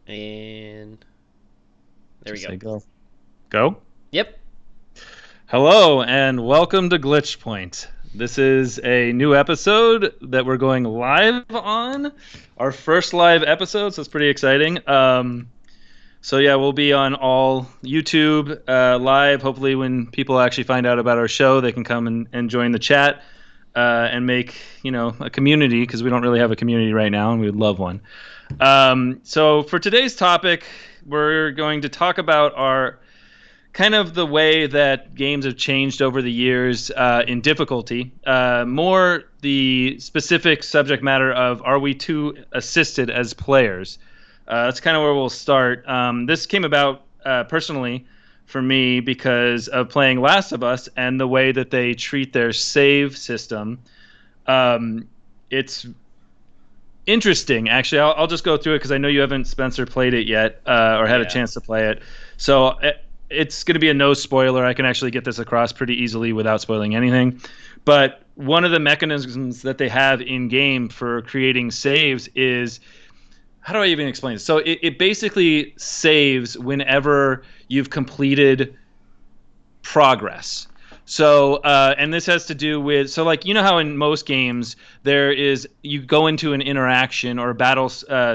And there we Just go. say go. Go. Yep. Hello and welcome to Glitch Point. This is a new episode that we're going live on. Our first live episode, so it's pretty exciting. So yeah, we'll be on all YouTube live. Hopefully, when people actually find out about our show, they can come and join the chat and make a community because we don't really have a community right now, and we would love one. So for today's topic, we're going to talk about our kind of the way that games have changed over the years in difficulty. More the specific subject matter of are we too assisted as players? That's kind of where we'll start. This came about personally for me because of playing Last of Us and the way that they treat their save system. It's interesting, actually. I'll just go through it because I know you haven't, Spencer, played it yet or had a Yeah. chance to play it. So it's going to be a no spoiler. I can actually get this across pretty easily without spoiling anything. But one of the mechanisms that they have in game for creating saves is, how do I even explain this? So it basically saves whenever you've completed progress. So, and this has to do with, so like, you know how in most games there is, you go into an interaction or a battle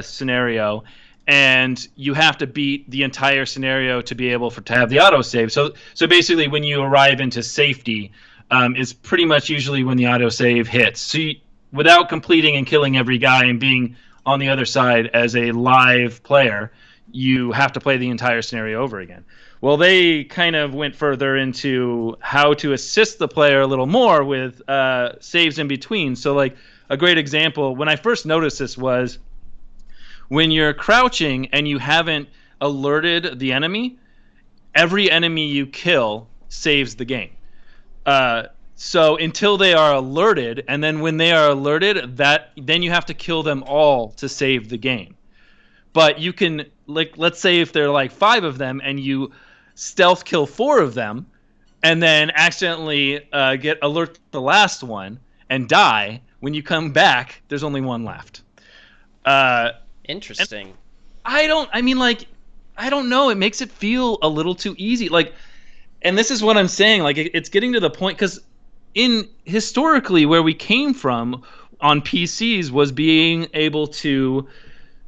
scenario, and you have to beat the entire scenario to be able to have the autosave. So basically, when you arrive into safety, is pretty much usually when the autosave hits. So without completing and killing every guy and being on the other side as a live player, you have to play the entire scenario over again. Well, they kind of went further into how to assist the player a little more with saves in between. So, like, a great example, when I first noticed this was when you're crouching and you haven't alerted the enemy, every enemy you kill saves the game. Uh, so until they are alerted, and then when they are alerted, then you have to kill them all to save the game. But you can, like, let's say if there are like 5 of them and you stealth kill 4 of them and then accidentally get alert the last one and die, when you come back there's only one left. And Interesting. I mean, like, I don't know, it makes it feel a little too easy, like, and this is what I'm saying, like, it's getting to the point because in historically where we came from on PCs was being able to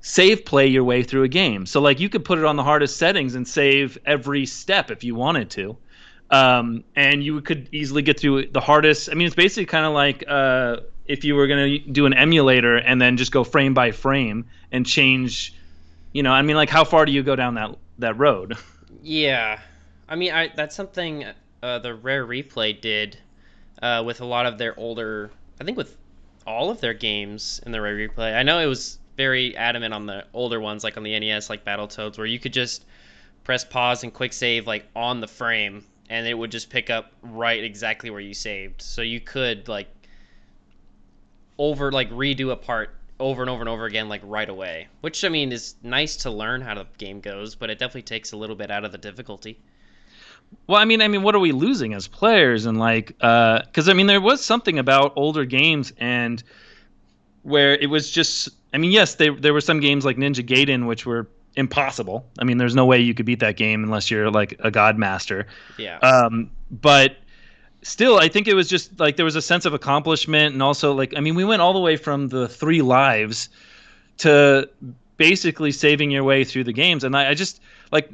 save play your way through a game. So like you could put it on the hardest settings and save every step if you wanted to. And you could easily get through the hardest. I mean, it's basically kind of like if you were going to do an emulator and then just go frame by frame and change, I mean, like, how far do you go down that road? Yeah. I mean, that's something the Rare Replay did with a lot of their older. I think with all of their games in the Rare Replay. I know it was very adamant on the older ones, like on the NES, like Battletoads, where you could just press pause and quick save like on the frame, and it would just pick up right exactly where you saved. So you could redo a part over and over and over again like right away, which I mean is nice to learn how the game goes, but it definitely takes a little bit out of the difficulty. Well, I mean, what are we losing as players? And like, because I mean, there was something about older games and where it was just, I mean, yes, there were some games like Ninja Gaiden which were impossible. I mean, there's no way you could beat that game unless you're like a god master. Yeah. But still, I think it was just like there was a sense of accomplishment, and also, like, I mean, we went all the way from the 3 lives to basically saving your way through the games, and I just, like,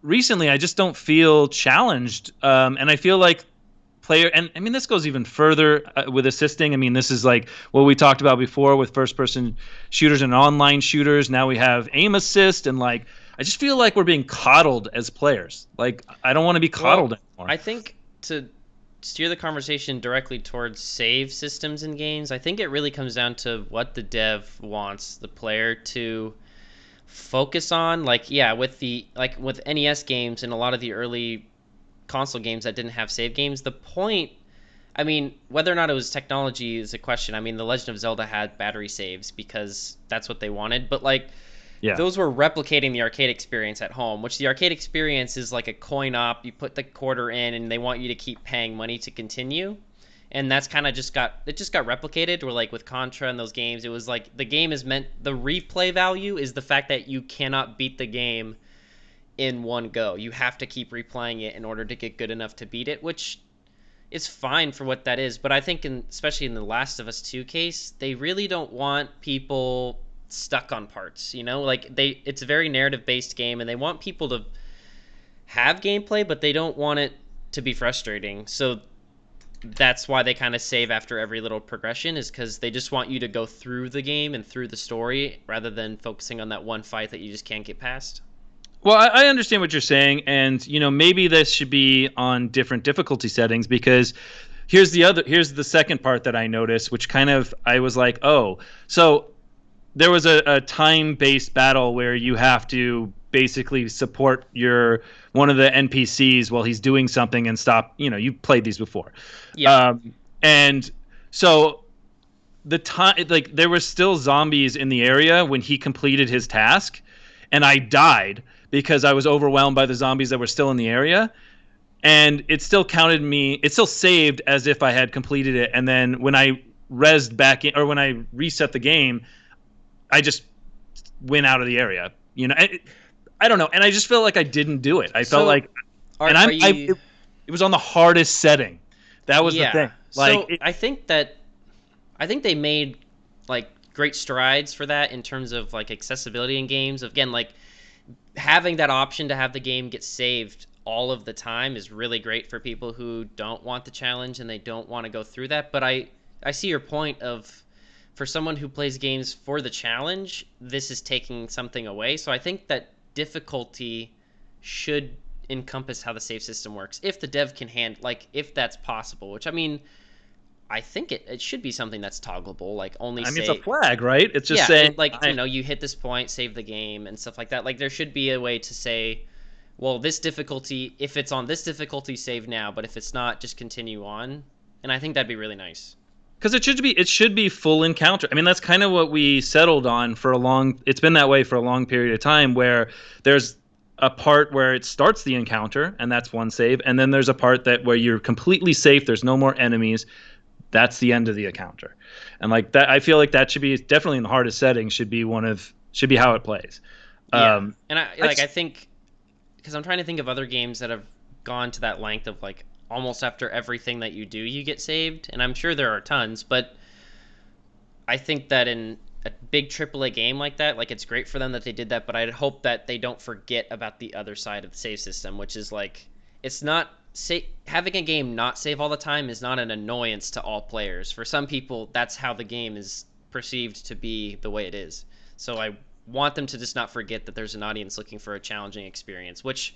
recently I just don't feel challenged, and I feel like player, and I mean, this goes even further with assisting. I mean, this is like what we talked about before with first person shooters and online shooters. Now we have aim assist, and like, I just feel like we're being coddled as players. Like, I don't want to be Well, coddled anymore. I think to steer the conversation directly towards save systems in games, I think it really comes down to what the dev wants the player to focus on. Like, yeah, with NES games and a lot of the early console games that didn't have save games, the point, I mean, whether or not it was technology is a question. I mean, The Legend of Zelda had battery saves because that's what they wanted, but like Yeah. those were replicating the arcade experience at home, which the arcade experience is like a coin op. You put the quarter in, and they want you to keep paying money to continue. and that's kind of just got replicated. Where like with Contra and those games, it was like the game is meant the replay value is the fact that you cannot beat the game in one go. You have to keep replaying it in order to get good enough to beat it, which is fine for what that is. But I think especially in the Last of Us 2 case, they really don't want people stuck on parts, you know? Like it's a very narrative based game and they want people to have gameplay, but they don't want it to be frustrating. So that's why they kind of save after every little progression, is because they just want you to go through the game and through the story rather than focusing on that one fight that you just can't get past. Well, I understand what you're saying, and maybe this should be on different difficulty settings because here's the second part that I noticed, which kind of I was like, oh, so there was a time-based battle where you have to basically support one of the NPCs while he's doing something and stop. You've played these before, Yeah. and so the time, like there were still zombies in the area when he completed his task, and I died because I was overwhelmed by the zombies that were still in the area. And it still it still saved as if I had completed it. And then when I rezzed back in, or when I reset the game, I just went out of the area. I don't know. And I just felt like I didn't do it. I felt like, it was on the hardest setting. That was the thing. Like, so I think they made like great strides for that in terms of like accessibility in games. Again, like having that option to have the game get saved all of the time is really great for people who don't want the challenge and they don't want to go through that. But I see your point of, for someone who plays games for the challenge, this is taking something away. So I think that difficulty should encompass how the save system works. If the dev can like if that's possible, which I mean, I think it should be something that's toggleable, like only it's a flag, right? It's just saying, like, you hit this point, save the game and stuff like that. Like there should be a way to say, well, this difficulty, if it's on this difficulty, save now, but if it's not, just continue on. And I think that'd be really nice. Because it should be full encounter. I mean, that's kind of what we settled on it's been that way for a long period of time, where there's a part where it starts the encounter and that's one save, and then there's a part where you're completely safe, there's no more enemies. That's the end of the encounter. And like that, I feel like that should be definitely in the hardest settings, should be how it plays. Yeah. And I think, because I'm trying to think of other games that have gone to that length of like almost after everything that you do, you get saved. And I'm sure there are tons, but I think that in a big AAA game like that, like it's great for them that they did that, but I'd hope that they don't forget about the other side of the save system, which is like, it's not having a game not save all the time is not an annoyance to all players. For some people, that's how the game is perceived to be the way it is. So I want them to just not forget that there's an audience looking for a challenging experience, which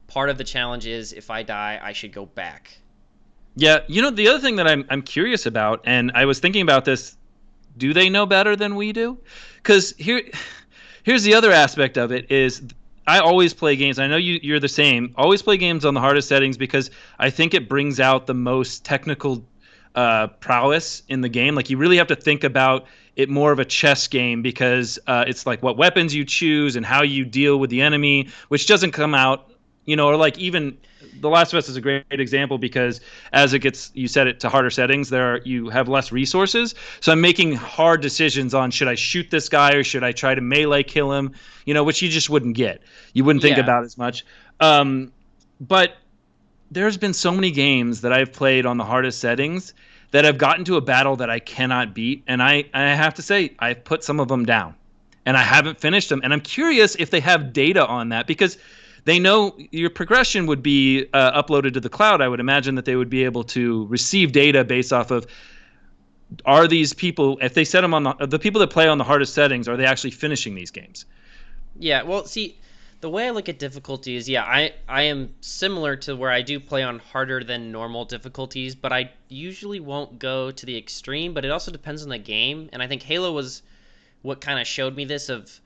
part of the challenge is if I die, I should go back. Yeah, the other thing that I'm curious about, and I was thinking about this, do they know better than we do? Because here's the other aspect of it is, I always play games. I know you're the same. Always play games on the hardest settings because I think it brings out the most technical prowess in the game. Like you really have to think about it more of a chess game because it's like what weapons you choose and how you deal with the enemy, which doesn't come out, or like even The Last of Us is a great example because as it gets, you set it to harder settings, you have less resources. So I'm making hard decisions on, should I shoot this guy or should I try to melee kill him? Which you just wouldn't get. You wouldn't think about as much. But there's been so many games that I've played on the hardest settings that have gotten to a battle that I cannot beat. And I have to say, I've put some of them down and I haven't finished them. And I'm curious if they have data on that because they know your progression would be uploaded to the cloud. I would imagine that they would be able to receive data based off of, are these people, if they set them on the people that play on the hardest settings, are they actually finishing these games? Yeah, well, see, the way I look at difficulty is, I am similar to where I do play on harder than normal difficulties, but I usually won't go to the extreme, but it also depends on the game. And I think Halo was what kind of showed me this of,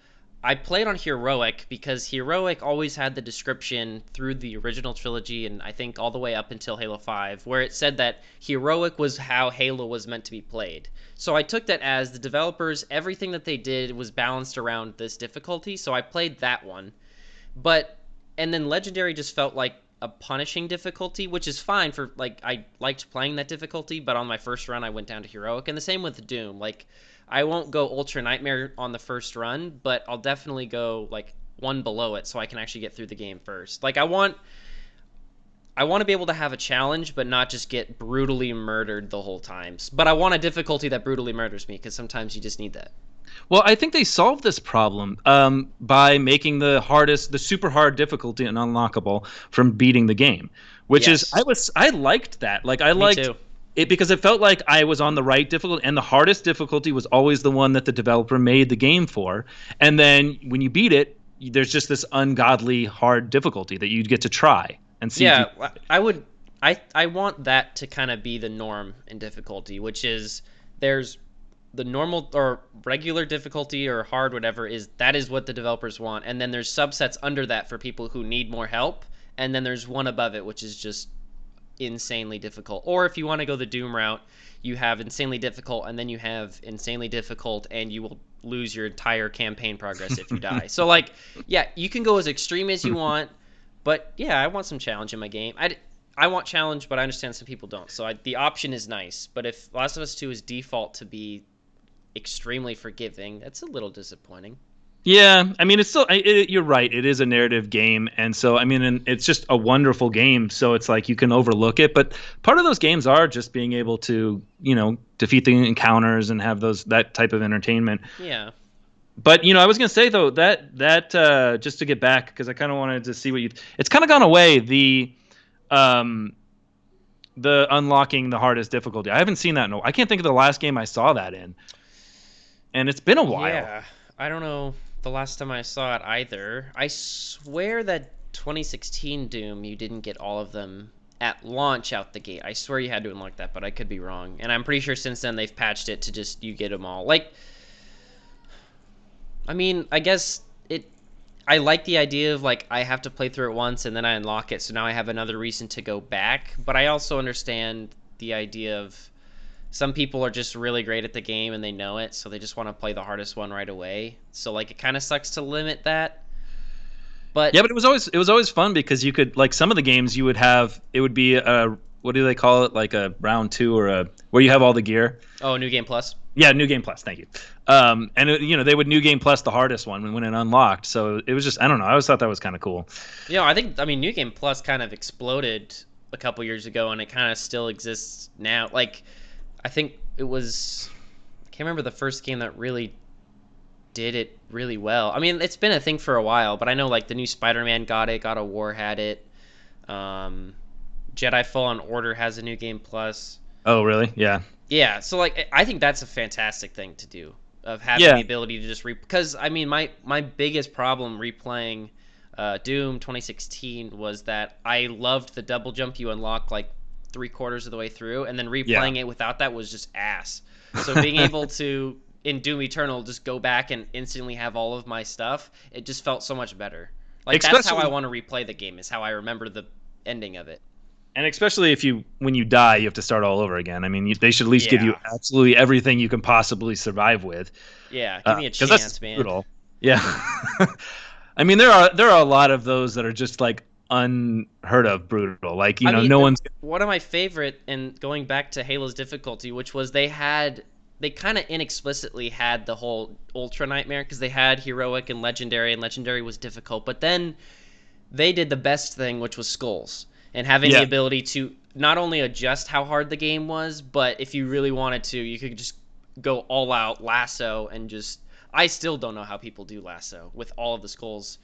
I played on Heroic because Heroic always had the description through the original trilogy and I think all the way up until Halo 5 where it said that Heroic was how Halo was meant to be played. So I took that as the developers, everything that they did was balanced around this difficulty, so I played that one. And then Legendary just felt like a punishing difficulty, which is fine for like I liked playing that difficulty, but on my first run I went down to heroic, and the same with Doom. Like I won't go ultra nightmare on the first run, but I'll definitely go like one below it so I can actually get through the game first. Like I want to be able to have a challenge, but not just get brutally murdered the whole time. But I want a difficulty that brutally murders me because sometimes you just need that. Well, I think they solved this problem by making the super hard difficulty and unlockable from beating the game, which is Yes, I liked that. Like I me liked too. it because it felt like I was on the right difficulty, and the hardest difficulty was always the one that the developer made the game for. And then when you beat it, there's just this ungodly hard difficulty that you get to try and see if you. Yeah, I would. I want that to kind of be the norm in difficulty, which is there's the normal or regular difficulty or hard whatever is that is what the developers want, and then there's subsets under that for people who need more help, and then there's one above it which is just insanely difficult. Or if you want to go the Doom route, you have insanely difficult, and then you have insanely difficult, and you will lose your entire campaign progress if you die. So like, yeah, you can go as extreme as you want, but yeah, I want some challenge in my game. I want challenge, but I understand some people don't. So the option is nice, but if Last of Us 2 is default to be extremely forgiving, that's a little disappointing. Yeah, I mean, it's still. You're right. It is a narrative game, and so I mean, and it's just a wonderful game. So it's like you can overlook it, but part of those games are just being able to, defeat the encounters and have that type of entertainment. Yeah. But I was gonna say though that just to get back because I kind of wanted to see what you. It's kind of gone away um the unlocking the hardest difficulty. I haven't seen that. No, I can't think of the last game I saw that in, and it's been a while. Yeah. I don't know the last time I saw it either. I swear that 2016 Doom, you didn't get all of them at launch out the gate. I swear you had to unlock that, but I could be wrong. And I'm pretty sure since then they've patched it to just you get them all. Like, I mean, I guess it. I like the idea of like I have to play through it once and then I unlock it, so now I have another reason to go back. But I also understand the idea of some people are just really great at the game and they know it, so they just want to play the hardest one right away. So like it kind of sucks to limit that. But Yeah, but it was always fun because you could like some of the games you would have it would be a what do they call it, like a round two or a where you have all the gear. oh, New Game Plus. Yeah, new game plus. Thank you. And they would new game plus the hardest one when it unlocked. So it was just I don't know. I always thought that was kind of cool. I mean New Game Plus kind of exploded a couple years ago and it kind of still exists now. Like I think it was I can't remember the first game that really did it really well. I mean, it's been a thing for a while, but I know like the new Spider-Man got it, God of War had it. Um, Jedi Fallen Order has a New Game Plus. Oh, really? Yeah. Yeah, so like I think that's a fantastic thing to do of having the Yeah. ability to just because I mean my biggest problem replaying Doom 2016 was that I loved the double jump you unlock like three-quarters of the way through, and then Yeah. replaying it without that was just ass. So being able to in Doom Eternal just go back and instantly have all of my stuff, it just felt so much better. Like that's how I especially want to replay the game is how I remember the ending of it. especially if when you die, you have to start all over again. I mean, they should at least give you Yeah. absolutely everything you can possibly survive with, Yeah, give me a because that's chance, man. brutal. Yeah. I mean, there are a lot of those that are just like unheard of brutal. Like I mean, no one's. one of my favorite, and going back to Halo's difficulty, which was they kind of inexplicitly had the whole Ultra Nightmare because they had Heroic and Legendary was difficult, but then they did the best thing, which was Skulls, and having the Yeah. ability to not only adjust how hard the game was, but if you really wanted to, you could just go all out lasso and just. I still don't know how people do lasso with all of the Skulls.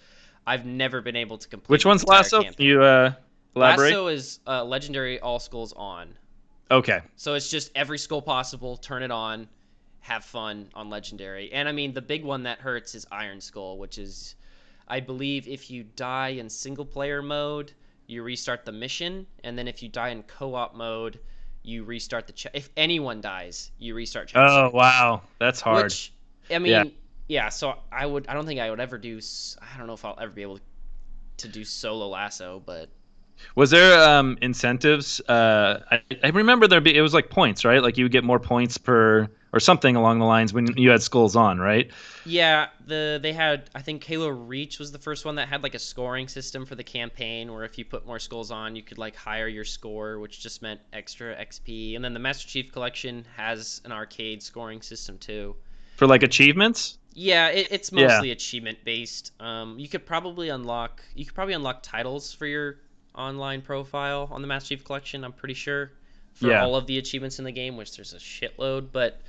I've never been able to complete Which the one's entire Lasso? Can campaign. you elaborate? Lasso is legendary all skulls on. Okay. So it's just every skull possible, turn it on, have fun on legendary. And I mean, the big one that hurts is Iron Skull, which is, I believe, if you die in single player mode, you restart the mission. And then if you die in co op mode, you restart if anyone dies, you restart Oh, chapter 6. wow, that's hard. Which, I Yeah. mean, yeah, so I don't think I would ever do, I don't know if I'll ever be able to do solo lasso, but Was there incentives? I remember it was like points, right? Like you would get more points per or something along the lines when you had skulls on, right? Yeah, they had, I think Halo Reach was the first one that had like a scoring system for the campaign where if you put more skulls on, you could like higher your score, which just meant extra XP. And then the Master Chief Collection has an arcade scoring system too. For like achievements. Yeah, it's Yeah, mostly achievement based. You could probably unlock titles for your online profile on the Master Chief Collection. I'm pretty sure for yeah. all of the achievements in the game, which there's a shitload. But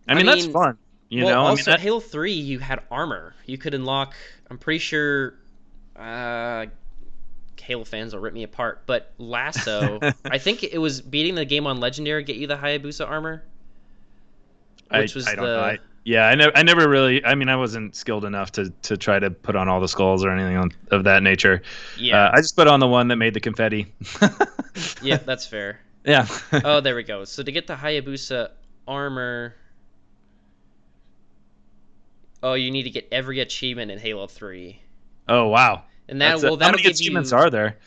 I I mean, that's mean, fun. You well, know, I mean also that. Halo 3, you had armor. You could unlock. I'm pretty sure. Uh, Halo fans will rip me apart, but Lasso. I think it was beating the game on Legendary get you the Hayabusa armor, which was I don't know. the I never really. I mean, I wasn't skilled enough to try to put on all the skulls or anything of that nature. yeah I just put on the one that made the confetti. yeah that's fair. Yeah. Oh, there we go. So to get the Hayabusa armor, oh, you need to get every achievement in Halo 3. Oh wow. And That's how that'll many give achievements you are there?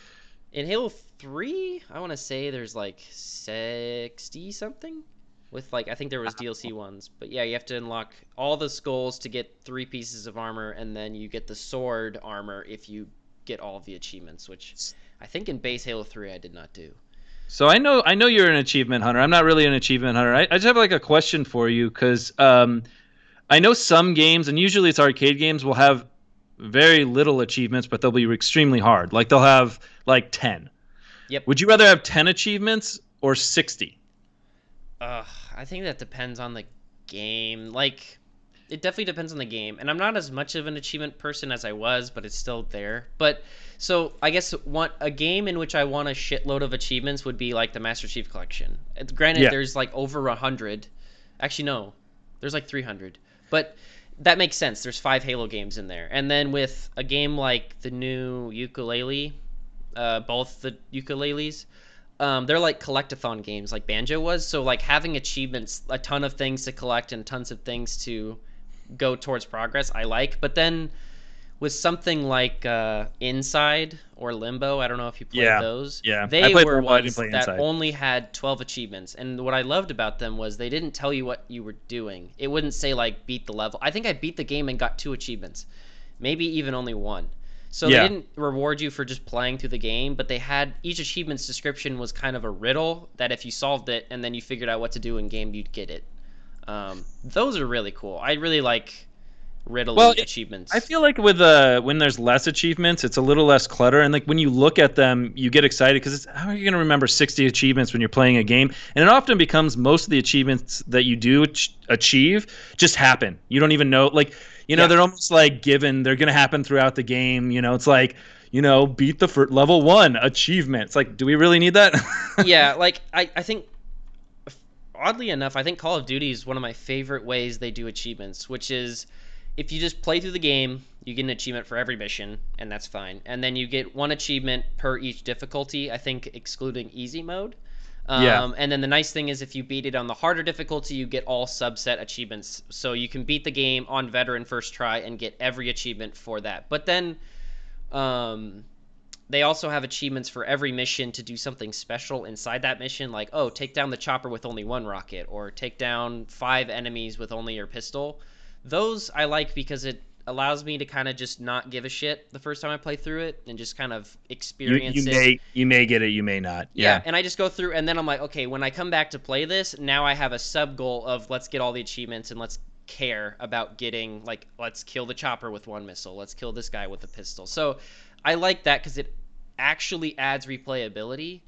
in Halo 3, I want to say there's like 60 something with like I think there was DLC ones. But yeah, you have to unlock all the skulls to get 3 pieces of armor and then you get the sword armor if you get all of the achievements, which I think in base Halo 3 I did not do. So I know you're an achievement hunter. I'm not really an achievement hunter. I just have like a question for you because I know some games, and usually it's arcade games, will have very little achievements, but they'll be extremely hard. Like they'll have like 10. Yep. Would you rather have 10 achievements or 60? Uh, I think that depends on the game. Like, it definitely depends on the game. And I'm not as much of an achievement person as I was, but it's still there. But so I guess a game in which I want a shitload of achievements would be like the Master Chief Collection. Granted, Yeah. there's like over 100. Actually, no, there's like 300. But that makes sense. There's 5 Halo games in there. And then with a game like the new ukulele, both the ukuleles, they're like collectathon games like Banjo was. So like having achievements, a ton of things to collect and tons of things to go towards progress, I like. But then with something like Inside or Limbo, I don't know if you played Yeah. those. Yeah. I They played were Limbo. I didn't ones play that Inside. only had 12 achievements. And what I loved about them was they didn't tell you what you were doing. It wouldn't say like beat the level. I think I beat the game and got 2 achievements. Maybe even only 1. So they Yeah. didn't reward you for just playing through the game, but they had each achievement's description was kind of a riddle that if you solved it and then you figured out what to do in game, you'd get it. Those are really cool. I really like Well, riddly I achievements. feel like with when there's less achievements, it's a little less clutter, and like when you look at them, you get excited because it's how are you going to remember 60 achievements when you're playing a game? And it often becomes most of the achievements that you do achieve just happen. You don't even know, like Yeah, they're almost like given. They're going to happen throughout the game. It's like beat the level 1 achievement. It's like, do we really need that? yeah. Like I think oddly enough, I think Call of Duty is one of my favorite ways they do achievements, which is if you just play through the game, you get an achievement for every mission, and that's fine. And then you get one achievement per each difficulty, I think excluding easy mode. Yeah. And then the nice thing is if you beat it on the harder difficulty, you get all subset achievements. So you can beat the game on veteran first try and get every achievement for that. But then um, they also have achievements for every mission to do something special inside that mission, like, oh, take down the chopper with only 1 rocket, or take down 5 enemies with only your pistol. Those I like because it allows me to kind of just not give a shit the first time I play through it and just kind of You experience it. may get it, you may not. Yeah, Yeah. and I just go through, and then I'm like, okay, when I come back to play this, now I have a sub goal of let's get all the achievements and let's care about getting, like, let's kill the chopper with 1 missile, let's kill this guy with a pistol. So I like that because it actually adds replayability.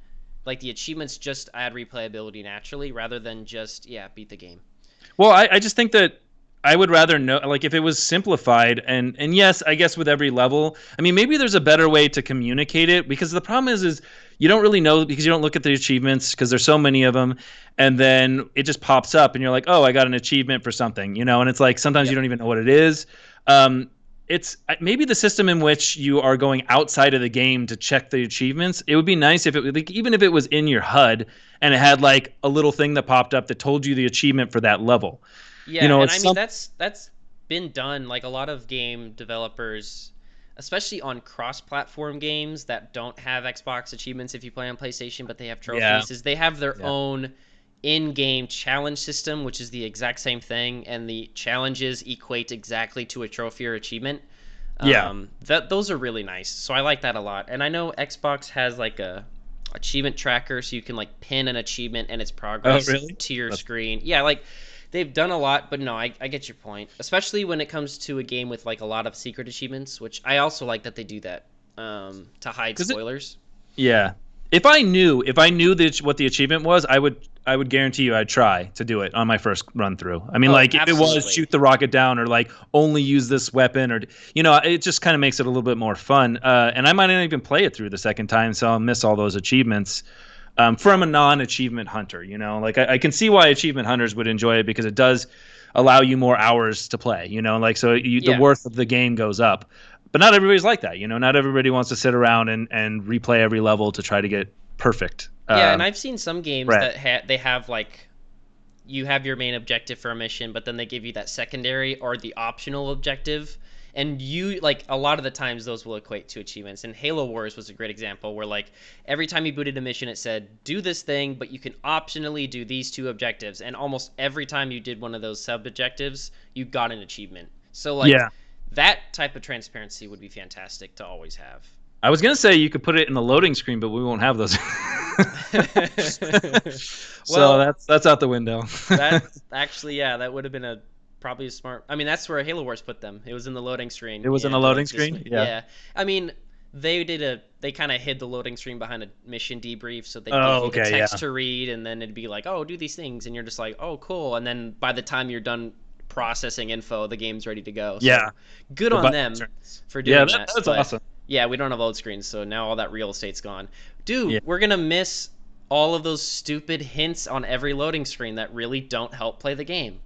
Like the achievements just add replayability naturally rather than just, yeah, beat the game. Well, I just think that I would rather know, like, if it was simplified, and yes, I guess with every level, I mean, maybe there's a better way to communicate it because the problem is you don't really know because you don't look at the achievements because there's so many of them, and then it just pops up and you're like, oh, I got an achievement for something, and it's like sometimes you Yep. don't even know what it is. It's maybe the system in which you are going outside of the game to check the achievements. It would be nice if it, like, even if it was in your HUD and it had like a little thing that popped up that told you the achievement for that level. Yeah, and It's I mean some that's been done. Like a lot of game developers, especially on cross-platform games that don't have Xbox achievements if you play on PlayStation, but they have Yeah. trophies, is they have their Yeah. own in-game challenge system, which is the exact same thing, and the challenges equate exactly to a trophy or achievement. Yeah. That those are really nice, so I like that a lot. And I know Xbox has like a achievement tracker, so you can like pin an achievement and its Oh, progress really? to your That's, screen. Yeah, like they've done a lot, but no, I get your point. Especially when it comes to a game with like a lot of secret achievements, which I also like that they do that to hide because spoilers. yeah. If I knew what the achievement was, I would guarantee you I'd try to do it on my first run through. I mean, Oh, like if it was absolutely. shoot the rocket down or like only use this weapon or it just kind of makes it a little bit more fun. And I might not even play it through the second time, so I'll miss all those achievements. From a non-achievement hunter, like I can see why achievement hunters would enjoy it because it does allow you more hours to play. Like so the Yeah. worth of the game goes up. But not everybody's like that. Not everybody wants to sit around and replay every level to try to get perfect. Yeah, and I've seen some games Right. that they have like you have your main objective for a mission, but then they give you that secondary or the optional objective. And you like a lot of the times those will equate to achievements. And Halo Wars was a great example where like every time you booted a mission, it said do this thing, but you can optionally do these two objectives. And almost every time you did one of those sub objectives, you got an achievement. So like Yeah. that type of transparency would be fantastic to always have. I was gonna say you could put it in the loading screen, but we won't have those. So Well, that's out the window. that actually, yeah, that would have been a probably a smart. I mean, that's where Halo Wars put them. It was in the loading screen, It was in the and loading like this, screen. Yeah. yeah. I mean, they kind of hid the loading screen behind a mission debrief, so they'd give Oh, you the okay. text Yeah. to read, and then it'd be like, oh, do these things, and you're just like, oh, cool, and then by the time you're done processing info, the game's ready to go. So Yeah. good The on button them turns. for Yeah, doing that. that's But awesome. yeah, we don't have load screens, so now all that real estate's gone. Dude, Yeah. we're gonna miss all of those stupid hints on every loading screen that really don't help play the game.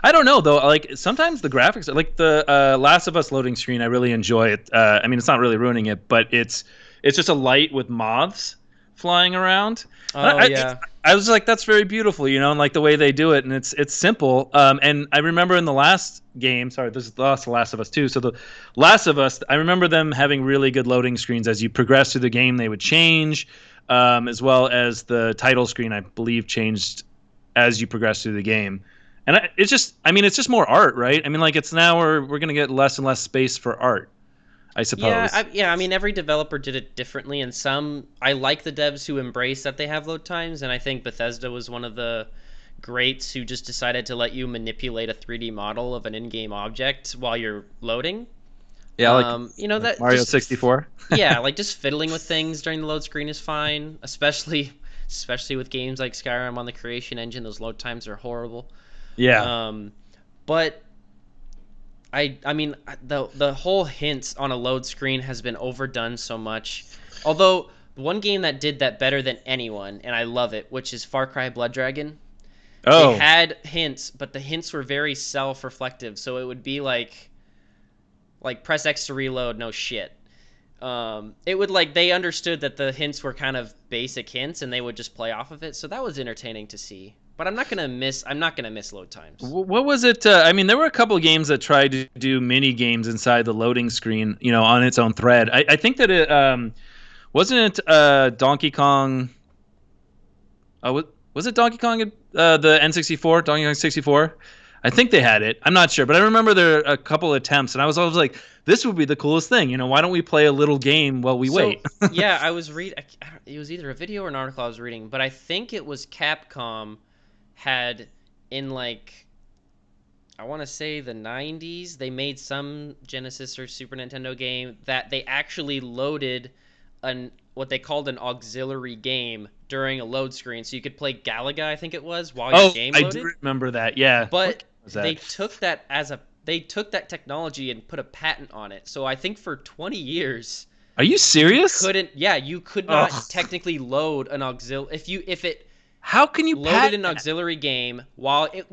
I don't know though. Like sometimes the graphics, like the Last of Us loading screen, I really enjoy it. I mean, it's not really ruining it, but it's just a light with moths flying around. And Oh yeah. I was like, that's very beautiful, and like the way they do it, and it's simple. And I remember in the last game, sorry, this is the Last of Us 2. So the Last of Us, I remember them having really good loading screens as you progress through the game. They would change, as well as the title screen, I believe, changed as you progress through the game. And it's just more art, right? I mean, like it's now we're gonna get less and less space for art, I Yeah, suppose. I mean, every developer did it differently, and some I like the devs who embrace that they have load times, and I think Bethesda was one of the greats who just decided to let you manipulate a 3D model of an in-game object while you're loading. Yeah, like That Mario just 64. yeah, like just fiddling with things during the load screen is fine, especially with games like Skyrim on the creation engine. Those load times are horrible. Yeah. But I mean the whole hint on a load screen has been overdone so much. Although one game that did that better than anyone, and I love it, which is Far Cry Blood Dragon. They Oh, had hints, but the hints were very self-reflective. So it would be like press X to reload, no shit. It would like they understood that the hints were kind of basic hints, and they would just play off of it. So that was entertaining to see. But I'm not gonna miss load times. what was it? I mean, there were a couple of games that tried to do mini games inside the loading screen, on its own thread. I think that it wasn't it Donkey Kong. Was it Donkey Kong? The N64, Donkey Kong 64. I think they had it. I'm not sure, but I remember there a couple attempts, and I was always like, "This would be the coolest thing." Why don't we play a little game while we So wait? yeah, I was read. It was either a video or an article I was reading, but I think it was Capcom had in like I want to say the 90s. They made some Genesis or Super Nintendo game that they actually loaded an what they called an auxiliary game during a load screen, so you could play Galaga, I think it was, while your Oh, game I loaded. do remember that. Yeah. What But game was they that? took that they took that technology and put a patent on it. So I think for 20 years Are you serious? you could not Ugh. technically load an if it How can you loaded patent an that? auxiliary game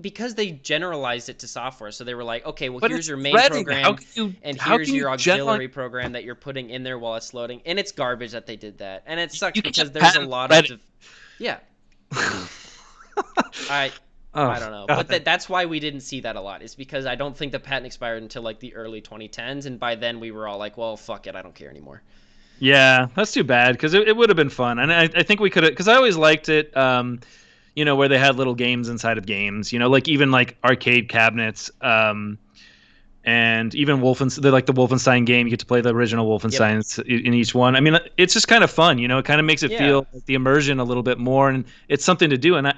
because they generalized it to software. So they were like, okay, well But here's it's your main threading. How program can you? and How here's can you your generally? auxiliary program that you're putting in there while it's loading. And it's garbage that they did that. And it sucks You because can't there's a patent lot of threading. yeah. I Oh I don't know, God, but that's why we didn't see that a lot. Is because I don't think the patent expired until like the early 2010s, and by then we were all like, well, fuck it, I don't care anymore. yeah, that's too bad because it would have been fun, and I think we could have because I always liked it. Where they had little games inside of games, like even like arcade cabinets, and even they're like the Wolfenstein game. You get to play the original Yep. Wolfensteins in each one. I mean, it's just kind of fun, It kind of makes it Yeah. feel like the immersion a little bit more, and it's something to do. And I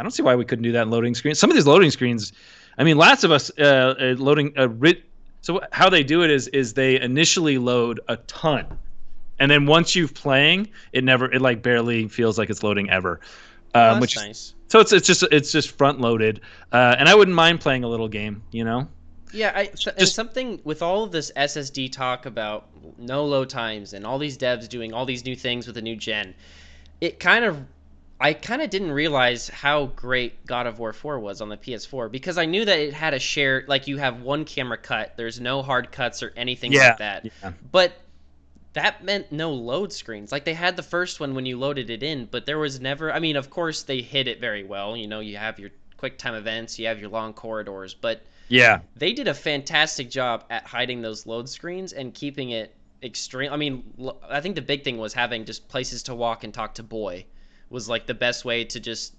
don't see why we couldn't do that in loading screens. Some of these loading screens, I mean, Last of Us loading a so how they do it is they initially load a ton, and then once you've playing, it like barely feels like it's loading ever, Oh, that's which nice. so it's just front loaded, and I wouldn't mind playing a little game. Yeah, and Just something with all of this SSD talk about no load times and all these devs doing all these new things with the new gen, it kind of I kind of didn't realize how great God of War 4 was on the PS4 because I knew that it had a shared like you have one camera cut, there's no hard cuts or anything yeah, like that. yeah, But that meant no load screens. Like they had the first one when you loaded it in, but there was never I mean, of course they hid it very well. You have your quick time events, you have your long corridors, but yeah. they did a fantastic job at hiding those load screens and keeping it extreme. I mean, I think the big thing was having just places to walk and talk to boy was like the best way to just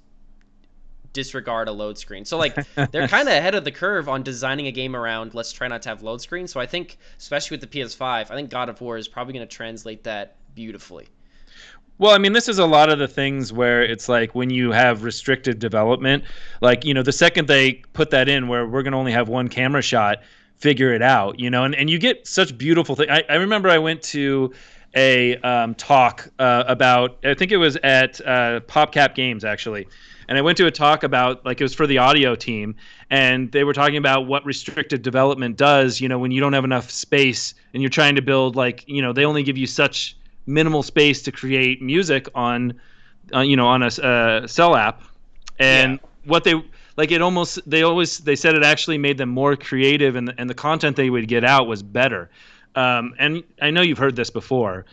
disregard a load screen. So like they're kind of ahead of the curve on designing a game around let's try not to have load screens. So I think especially with the PS5, I think God of War is probably going to translate that beautifully. Well, I mean, this is a lot of the things where it's like when you have restricted development, like, the second they put that in where we're going to only have one camera shot, figure it out, and you get such beautiful things. I remember I went to a talk about, I think it was at PopCap Games, actually. And I went to a talk about, like, it was for the audio team, and they were talking about what restricted development does, when you don't have enough space and you're trying to build, like, they only give you such minimal space to create music on a cell app, Yeah. and what they like it almost they said it actually made them more creative, and the content they would get out was better. And I know you've heard this before,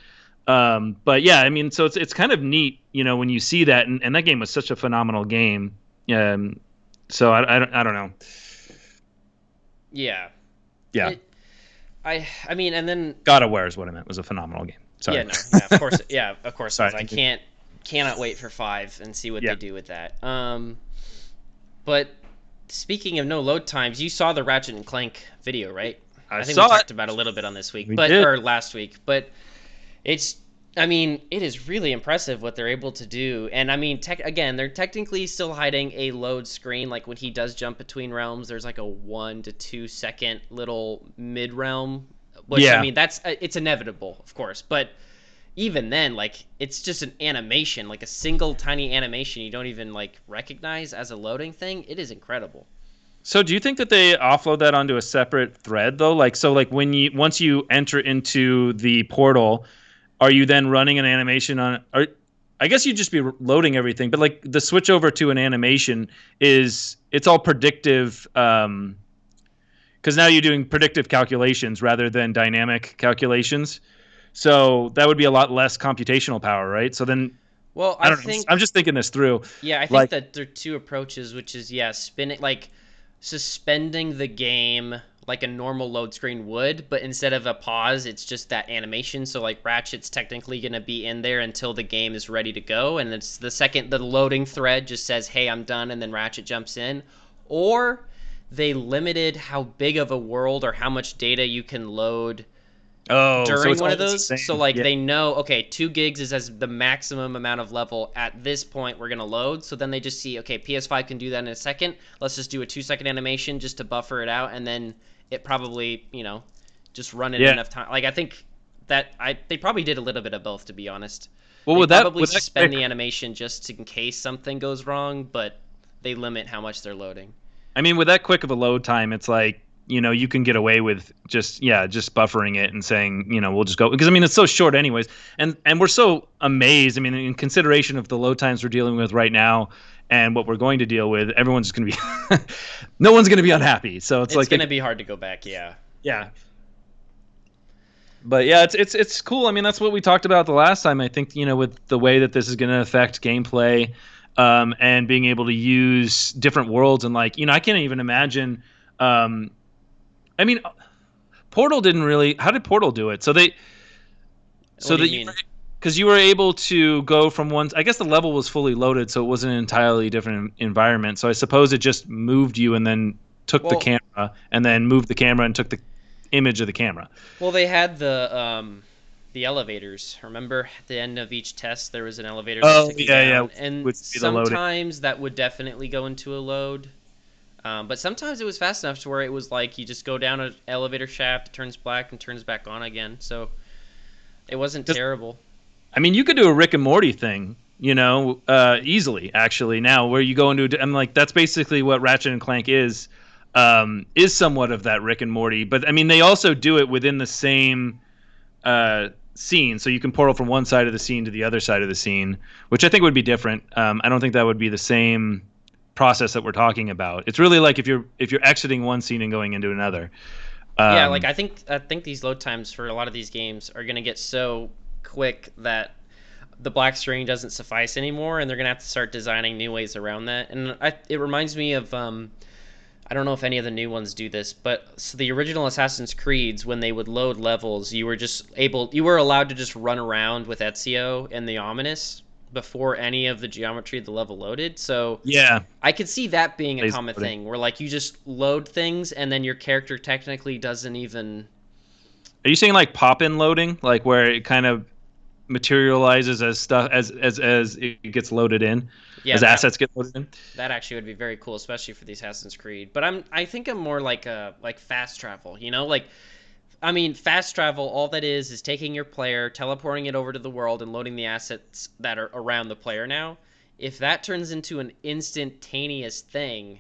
but yeah, I mean, so it's kind of neat, when you see that, and that game was such a phenomenal game. So I don't know. Yeah. Yeah, It I mean and then God of War is what I meant. Was a phenomenal game. yeah, Sorry. no. Yeah, of course. Yeah, of course it Sorry. is. I cannot wait for 5 and see what Yeah, they do with that. But speaking of no load times, you saw the Ratchet and Clank video, right? I I think we saw it. talked about it a little bit on this week, We but did. or last week, but it's I mean, it is really impressive what they're able to do. And I mean, again, they're technically still hiding a load screen. Like when he does jump between realms, there's like a 1 to 2 second little mid realm, which I Yeah. mean, that's it's inevitable, of course. But even then, like it's just an animation, like a single tiny animation you don't even like recognize as a loading thing. It is incredible. So do you think that they offload that onto a separate thread though? Like so like when you once you enter into the portal, are you then running an animation on or I guess you'd just be loading everything, but like the switch over to an animation it's all predictive cuz now you're doing predictive calculations rather than dynamic calculations. So that would be a lot less computational power, right? So then Well, I I don't know. I'm think just thinking this through. yeah, I think Like that there are two approaches, which is yeah, spinning like suspending the game like a normal load screen would, but instead of a pause, it's just that animation. So like Ratchet's technically going to be in there until the game is ready to go, and it's the second the loading thread just says, "Hey, I'm done," and then Ratchet jumps in. Or they limited how big of a world or how much data you can load oh, so during it's one of always the those. So same. like Yeah. they know, okay, 2 gigs is as the maximum amount of level at this point we're gonna load. So then they just see, okay, PS5 can do that in a second. Let's just do a 2 second animation just to buffer it out, and then it probably just run it Yeah. enough time. Like I think that they probably did a little bit of both, to be honest. Well, They with that probably with that suspend quick the animation just in case something goes wrong, but they limit how much they're loading. I mean, with that quick of a load time, it's like, you can get away with just buffering it and saying, we'll just go because I mean it's so short anyways, and we're so amazed. I mean, in consideration of the load times we're dealing with right now and what we're going to deal with, everyone's going to be, no one's going to be unhappy. So it's It's like, gonna be hard to go back, yeah. yeah. But yeah, it's cool. I mean, that's what we talked about the last time. I think with the way that this is going to affect gameplay. and being able to use different worlds and like I can't even imagine. Um, I mean, Portal didn't really. How did Portal do it? What So do you that mean? because you were able to go from one. I guess the level was fully loaded, so it wasn't an entirely different environment. So I suppose it just moved you and then took the Well, camera and then moved the camera and took the image of the camera. they had the elevators. Remember, at the end of each test, there was an elevator that Oh took you yeah, yeah, down, and would be the loading. sometimes that would definitely go into a load. But sometimes it was fast enough to where it was like you just go down an elevator shaft, it turns black, and turns back on again. So it wasn't terrible. I mean, you could do a Rick and Morty thing, easily actually now, where you go into. I'm like, that's basically what Ratchet and Clank is somewhat of that Rick and Morty. But I mean, they also do it within the same scene, so you can portal from one side of the scene to the other side of the scene, which I think would be different. I don't think that would be the same process that we're talking about. It's really like if you're exiting one scene and going into another. Yeah, like Um, I think these load times for a lot of these games are gonna get so quick that the black screen doesn't suffice anymore, and they're gonna have to start designing new ways around that. And it reminds me of I don't know if any of the new ones do this, but so the original Assassin's Creeds, when they would load levels, you were allowed to just run around with Ezio and the Ominous before any of the geometry of the level loaded. So yeah, I could see that being a lazy common loading. thing where like you just load things and then your character technically doesn't even. Are you saying like pop-in loading, like where it kind of materializes as stuff as it gets loaded in, Yeah, as assets get loaded in? that actually would be very cool, especially for the Assassin's Creed. But I think I'm more like like fast travel, like I mean, fast travel, all that is taking your player, teleporting it over to the world, and loading the assets that are around the player now. If that turns into an instantaneous thing,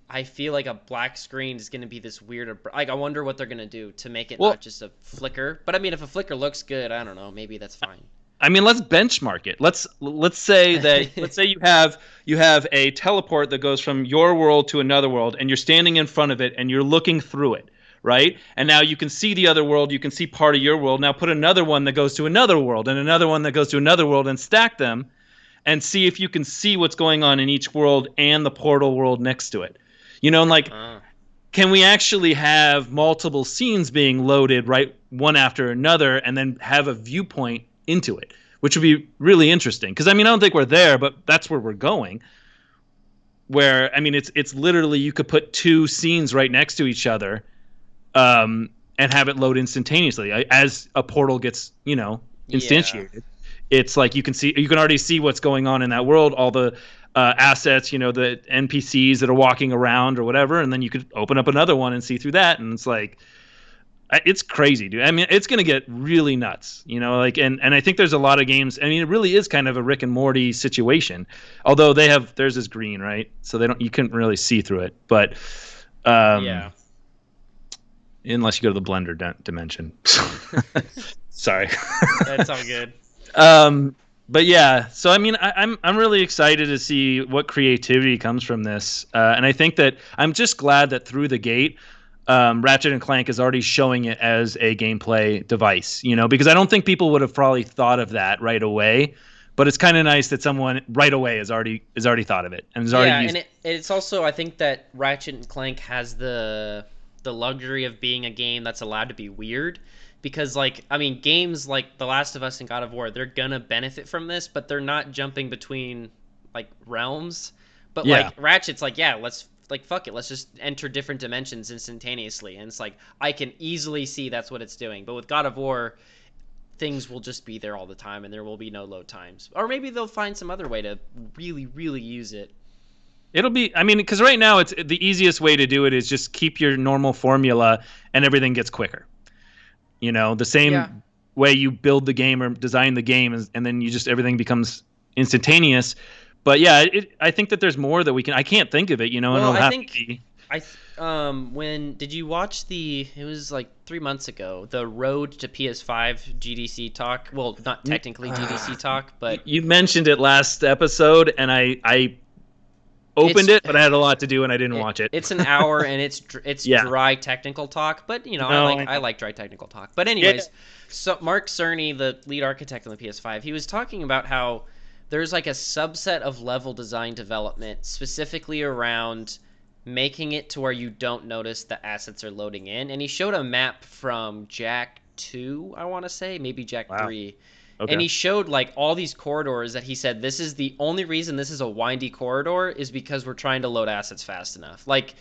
I feel like a black screen is going to be this weird. Like, I wonder what they're going to do to make it Well, not just a flicker. But I mean, if a flicker looks good, I don't know. Maybe that's fine. I mean, let's benchmark it. Let's say you have a teleport that goes from your world to another world, and you're standing in front of it, and you're looking through it, right? And now you can see the other world, you can see part of your world. Now put another one that goes to another world, and another one that goes to another world, and stack them, and see if you can see what's going on in each world and the portal world next to it. And like, uh, can we actually have multiple scenes being loaded right one after another and then have a viewpoint into it, which would be really interesting? Because I mean, I don't think we're there, but that's where we're going. Where I mean, it's literally you could put two scenes right next to each other, and have it load instantaneously as a portal gets yeah. instantiated. It's like you can already see what's going on in that world, all the assets, the NPCs that are walking around or whatever, and then you could open up another one and see through that, and it's like it's crazy, dude. I mean, it's gonna get really nuts, like, and I think there's a lot of games. I mean, it really is kind of a Rick and Morty situation, although theirs is green, right? So you couldn't really see through it, but Yeah. unless you go to the Blender dimension. Sorry. That's all good. um, but yeah, so I mean, I'm really excited to see what creativity comes from this, and I think that I'm just glad that through the gate, Ratchet and Clank is already showing it as a gameplay device. Because I don't think people would have probably thought of that right away, but it's kind of nice that someone right away has already thought of it and has already Yeah, used. and it's also I think that Ratchet and Clank has the luxury of being a game that's allowed to be weird because like I mean games like The Last of Us and God of War, they're gonna benefit from this, but they're not jumping between like realms. But Yeah, like Ratchet's like, yeah, let's like fuck it, let's just enter different dimensions instantaneously. And it's like I can easily see that's what it's doing. But with God of War, things will just be there all the time and there will be no load times. Or maybe they'll find some other way to really, really use it. it'll be. I mean, because right now it's the easiest way to do it is just keep your normal formula and everything gets quicker. The Yeah. same way you build the game or design the game, and then everything becomes instantaneous. But yeah, I think that there's more that we can. I can't think of it, and Well, it'll I have to think be. when did you watch it was like 3 months ago, the Road to PS5 GDC talk? Well, not technically GDC talk, but You mentioned it last episode, and I it's opened it, but I had a lot to do, and I didn't it, watch it. it's an hour and it's Yeah. dry technical talk, but I No, like I I know. like dry technical talk. But Yeah. anyways, so Mark Cerny, the lead architect on the PS5, he was talking about how there's like a subset of level design development specifically around making it to where you don't notice the assets are loading in. And he showed a map from Jack 2, I want to say, maybe Jack Wow. 3. And Okay. he showed like all these corridors that he said this is the only reason this is a windy corridor is because we're trying to load assets fast enough. Like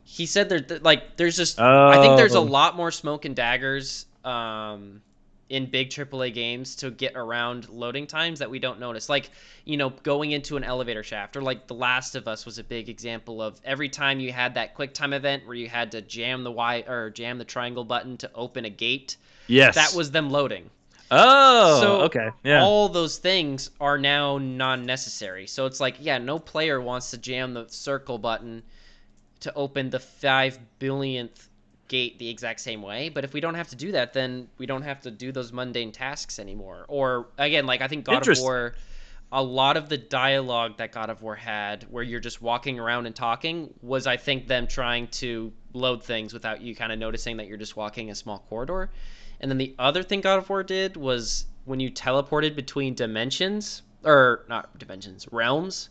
he said like there's just I think there's a Oh, lot more smoke and daggers in big AAA games to get around loading times that we don't notice. Like, going into an elevator shaft, or like The Last of Us was a big example of every time you had that quick time event where you had to jam the Y or jam the triangle button to open a gate, that yes. was them loading. Oh, So okay. Yeah. all those things are now non-necessary. So it's like, yeah, no player wants to jam the circle button to open the 5 billionth gate the exact same way. But if we don't have to do that, then we don't have to do those mundane tasks anymore. Or again, like I think God of Interesting. War, a lot of the dialogue that God of War had, where you're just walking around and talking, was I think them trying to load things without you kind of noticing that you're just walking a small corridor. And then the other thing God of War did was when you teleported between dimensions, or not dimensions, realms,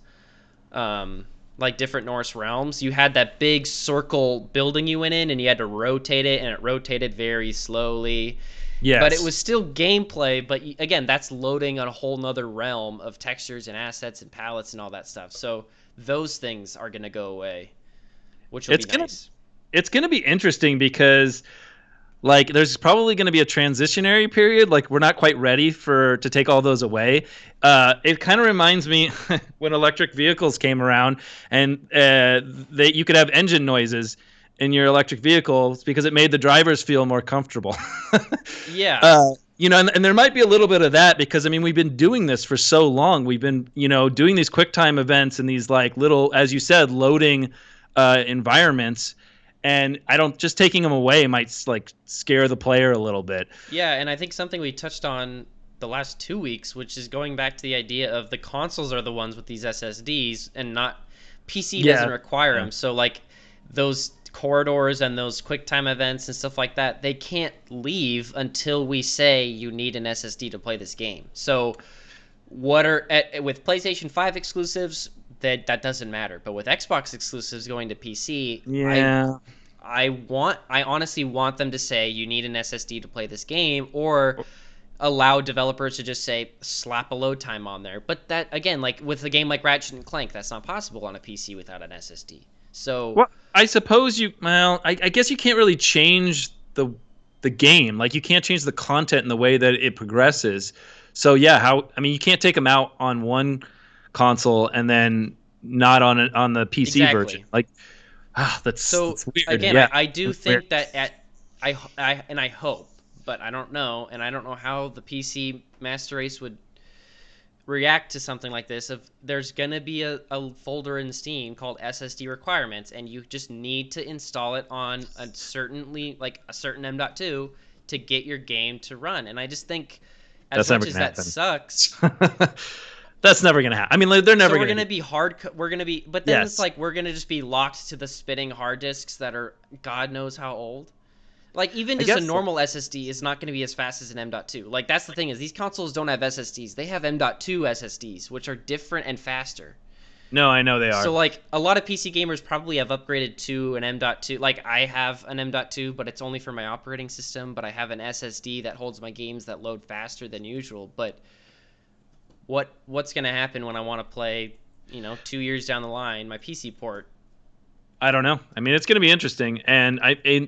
um, like different Norse realms, you had that big circle building you went in, and you had to rotate it, and it rotated very slowly. But it Yes. was still gameplay. But again, that's loading on a whole nother realm of textures and assets and palettes and all that stuff. So those things are going to go away, which will be It's gonna nice. it's gonna be interesting because like there's probably going to be a transitionary period, like we're not quite ready for to take all those away. It kind of reminds me when electric vehicles came around, and they you could have engine noises in your electric vehicles because it made the drivers feel more comfortable. Yeah. And there might be a little bit of that because I mean we've been doing this for so long. We've been doing these quick time events and these like little, as you said, loading environments, and I don't just taking them away might like scare the player a little bit. Yeah, and I think something we touched on the last 2 weeks, which is going back to the idea of the consoles are the ones with these SSDs and not PC doesn't Yeah, require yeah. them. So like those corridors and those quick time events and stuff like that, they can't leave until we say you need an SSD to play this game. So with PlayStation 5 exclusives, that doesn't matter. But with Xbox exclusives going to PC, Yeah. I honestly want them to say you need an SSD to play this game, or allow developers to just say slap a load time on there. But that again, like with a game like Ratchet and Clank, that's not possible on a PC without an SSD. So Well, I suppose I guess you can't really change the game. Like you can't change the content in the way that it progresses. So yeah, I mean you can't take them out on one console and then not on the PC version. exactly. Like So that's weird. again, Yeah. I do That's weird. think that I hope, but I don't know, and I don't know how the PC master race would react to something like this. Of there's gonna be a folder in Steam called SSD requirements, and you just need to install it on a certain M.2 to get your game to run. And I just think, as That's much never as gonna that happen. sucks, That's never gonna happen. I mean, like, they're so never we're gonna gonna do. be we're gonna be, but then it's Yes, like we're gonna just be locked to the spinning hard disks that are God knows how old. Like even I just a guess so. normal SSD is not going to be as fast as an M.2. Like that's the thing is these consoles don't have SSDs. They have M.2 SSDs, which are different and faster. No, I know they So are. like a lot of PC gamers probably have upgraded to an M.2. Like I have an M.2, but it's only for my operating system, but I have an SSD that holds my games that load faster than usual. But what's going to happen when I want to play, 2 years down the line my PC port? I don't know. I mean, it's going to be interesting, and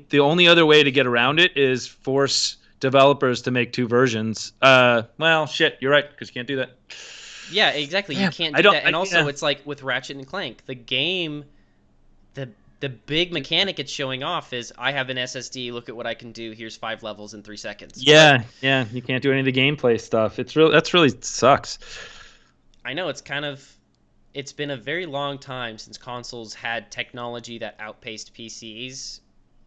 the only other way to get around it is force developers to make two versions. Well, shit, you're right because you can't do that. Yeah, exactly. You Damn, can't I do don't. that. And also Yeah, it's like with Ratchet and Clank, the game the big mechanic it's showing off is I have an SSD, look at what I can do. Here's 5 levels in 3 seconds. But yeah. You can't do any of the gameplay stuff. That's really sucks. I know it's been a very long time since consoles had technology that outpaced PCs.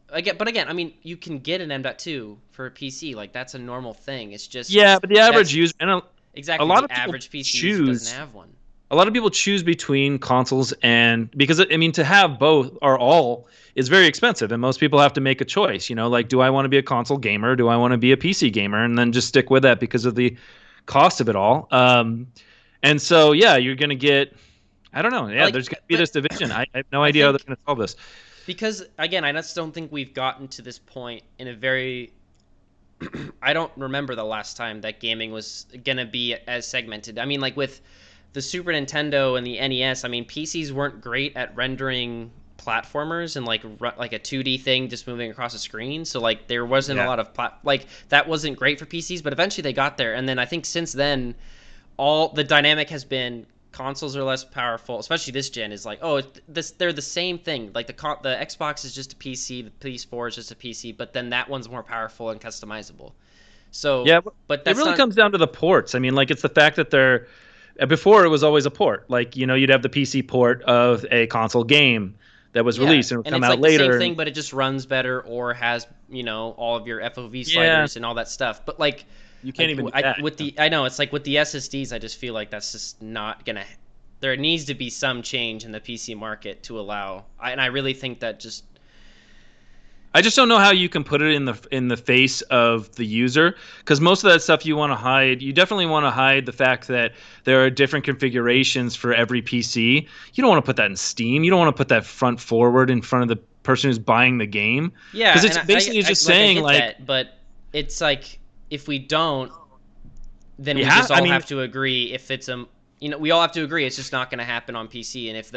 Again, I mean, you can get an M.2 for a PC. Like that's a normal thing. It's just Yeah, but the average that's user and a exactly lot the of people average PC doesn't choose. have one. A lot of people choose between consoles, and because I mean to have both or all is very expensive, and most people have to make a choice. Like do I want to be a console gamer? Do I want to be a PC gamer? And then just stick with that because of the cost of it all. And so, yeah, you're going to get, I don't know. Yeah, there's Like, going to be but this division. I have no I idea how they're think going to solve this. because again, I just don't think we've gotten to this point in a very. I don't remember the last time that gaming was gonna be as segmented. I mean, like with the Super Nintendo and the NES, I mean, PCs weren't great at rendering platformers and like a 2D thing just moving across a screen. So like there wasn't a Yeah. lot of like that wasn't great for PCs, but eventually they got there. And then I think since then all the dynamic has been consoles are less powerful, especially this gen is like, oh, this they're the same thing. Like the Xbox is just a PC, the PS4 is just a PC, but then that one's more powerful and customizable. So, Yeah, but it that's really not. comes down to the ports. I mean, like it's the fact that they're before it was always a port. Like, you'd have the PC port of a console game that was Yeah, released and it would and come it's out like the same later. thing, but it just runs better or has all of your FOV Yeah, sliders and all that stuff. But like, you can't even do that. with the I know it's like with the SSDs, I just feel like that's just not gonna. There needs to be some change in the PC market to allow, and I really think that just I just don't know how you can put it in the face of the user, because most of that stuff you want to hide. You definitely want to hide the fact that there are different configurations for every PC. You don't want to put that in Steam. You don't want to put that front forward in front of the person who's buying the game, because yeah, it's and basically just like I saying get like that, but it's like if we don't, then you we have. just I all mean, have to agree if it's a we all have to agree it's just not going to happen on PC. And if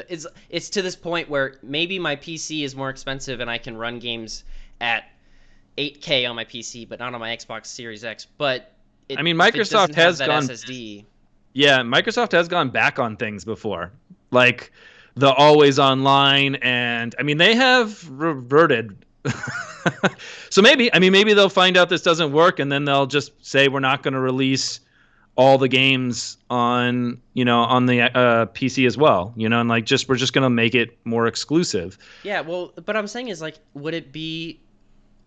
it's to this point where maybe my PC is more expensive and I can run games at 8K on my PC, but not on my Xbox Series X. But I mean, if it Microsoft doesn't have has that gone. SSD, Yeah, Microsoft has gone back on things before, like the always online, and I mean they have reverted. So maybe, I mean, maybe they'll find out this doesn't work, and then they'll just say we're not going to release all the games on on the PC as well, and like just we're just going to make it more exclusive. yeah. Well, but I'm saying is like, would it be?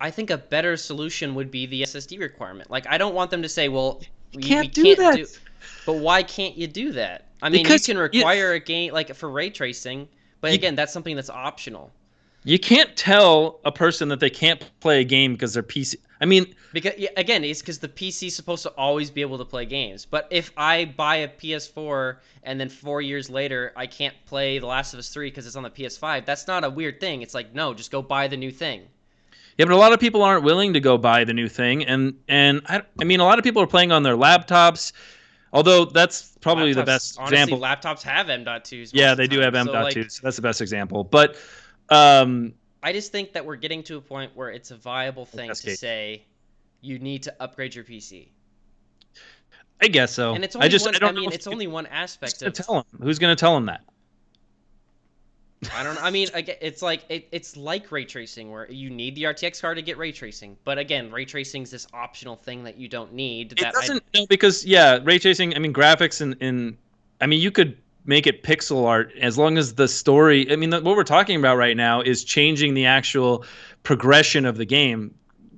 I think a better solution would be the SSD requirement. Like, I don't want them to say, well, You we can't do can't that do. But why can't you do that? I mean, you because can require a game like for ray tracing, but you, again, that's something that's optional. you can't tell a person that they can't play a game because their PC. I mean, Because yeah, again, it's because the PC is supposed to always be able to play games. But if I buy a PS4 and then 4 years later I can't play The Last of Us 3 because it's on the PS5, that's not a weird thing. It's like, no, just go buy the new thing. yeah, but a lot of people aren't willing to go buy the new thing, and I mean, a lot of people are playing on their laptops. Although that's probably the Laptops, best honestly, example. laptops have M.2s Yeah, most of they the do have time. So like, M.2, so that's the best example. But um, I just think that we're getting to a point where it's a viable thing best to case. say you need to upgrade your PC. I guess so. And it's I only just one. I I don't know mean, if it's only one aspect who's going of. to tell them. Who's going to tell them that? I don't know. I mean, it's like it's like ray tracing, where you need the RTX card to get ray tracing. But again, ray tracing is this optional thing that you don't need. It That I doesn't, no, because yeah, ray tracing. I mean, graphics and I mean, you could make it pixel art as long as the story. I mean, what we're talking about right now is changing the actual progression of the game.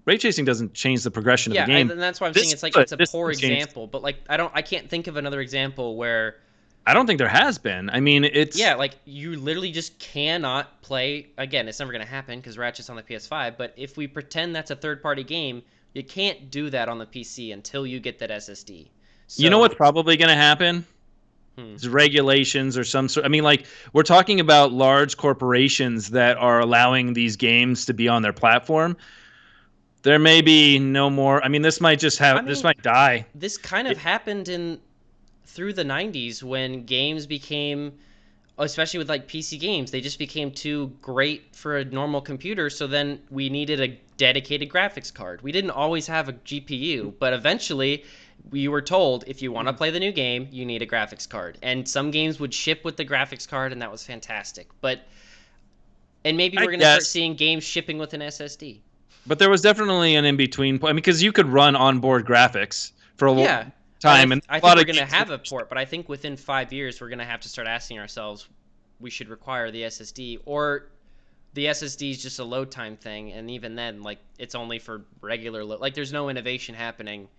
Ray tracing doesn't change the progression of the yeah, game. and that's why I'm saying This it's like could. it's a This poor could change. example. But like I can't think of another example where I don't think there has been. I mean, it's yeah, like you literally just cannot play. Again, it's never gonna happen because Ratchet's on the PS5. But if we pretend that's a third-party game, you can't do that on the PC until you get that SSD. you know what's So, probably going to happen. hmm. Is regulations or some sort. I mean, like we're talking about large corporations that are allowing these games to be on their platform. There may be no more. I mean, this might just I have. This mean, might die. this kind of happened in through the 90s when games became, especially with like PC games, they just became too great for a normal computer. So then we needed a dedicated graphics card. We didn't always have a GPU, but eventually we were told if you want to play the new game, you need a graphics card. And some games would ship with the graphics card, and that was fantastic. But and maybe I we're gonna start guess, seeing games shipping with an SSD. but there was definitely an in between point. I mean, because you could run onboard graphics for a Yeah, long but time, and I a think lot we're of gonna games. have a port. But I think within 5 years we're gonna have to start asking ourselves, we should require the SSD, or the SSD is just a load time thing, and even then, like it's only for regular load. Like there's no innovation happening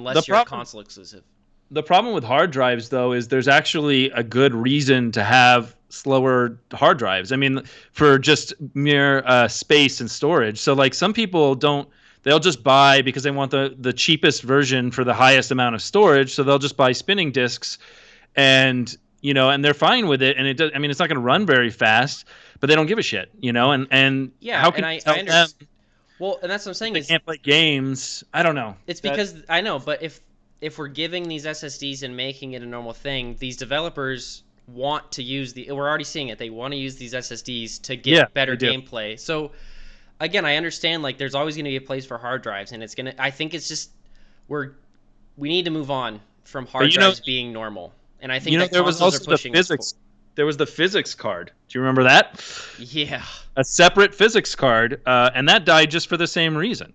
The unless you're a problem console exclusive. the problem with hard drives though is there's actually a good reason to have slower hard drives. I mean, for just mere space and storage. So like some people don't, they'll just buy because they want the cheapest version for the highest amount of storage, so they'll just buy spinning disks, and and they're fine with it, and it does. I mean, it's not going to run very fast, but they don't give a shit, and Yeah, how and can you I tell them understand. Well, and that's what I'm saying they is can't play games? I don't know. it's That because I know, but if we're giving these SSDs and making it a normal thing, these developers want to use the. We're already seeing it. They want to use these SSDs to Yeah, get better they do. gameplay. So again, I understand like there's always going to be a place for hard drives, and it's gonna. I think it's just we're we need to move on from But hard drives being normal, and I think that there was consoles are also the pushing us. physics. There was the physics card. Do you remember that? Yeah. A separate physics card, and that died just for the same reason.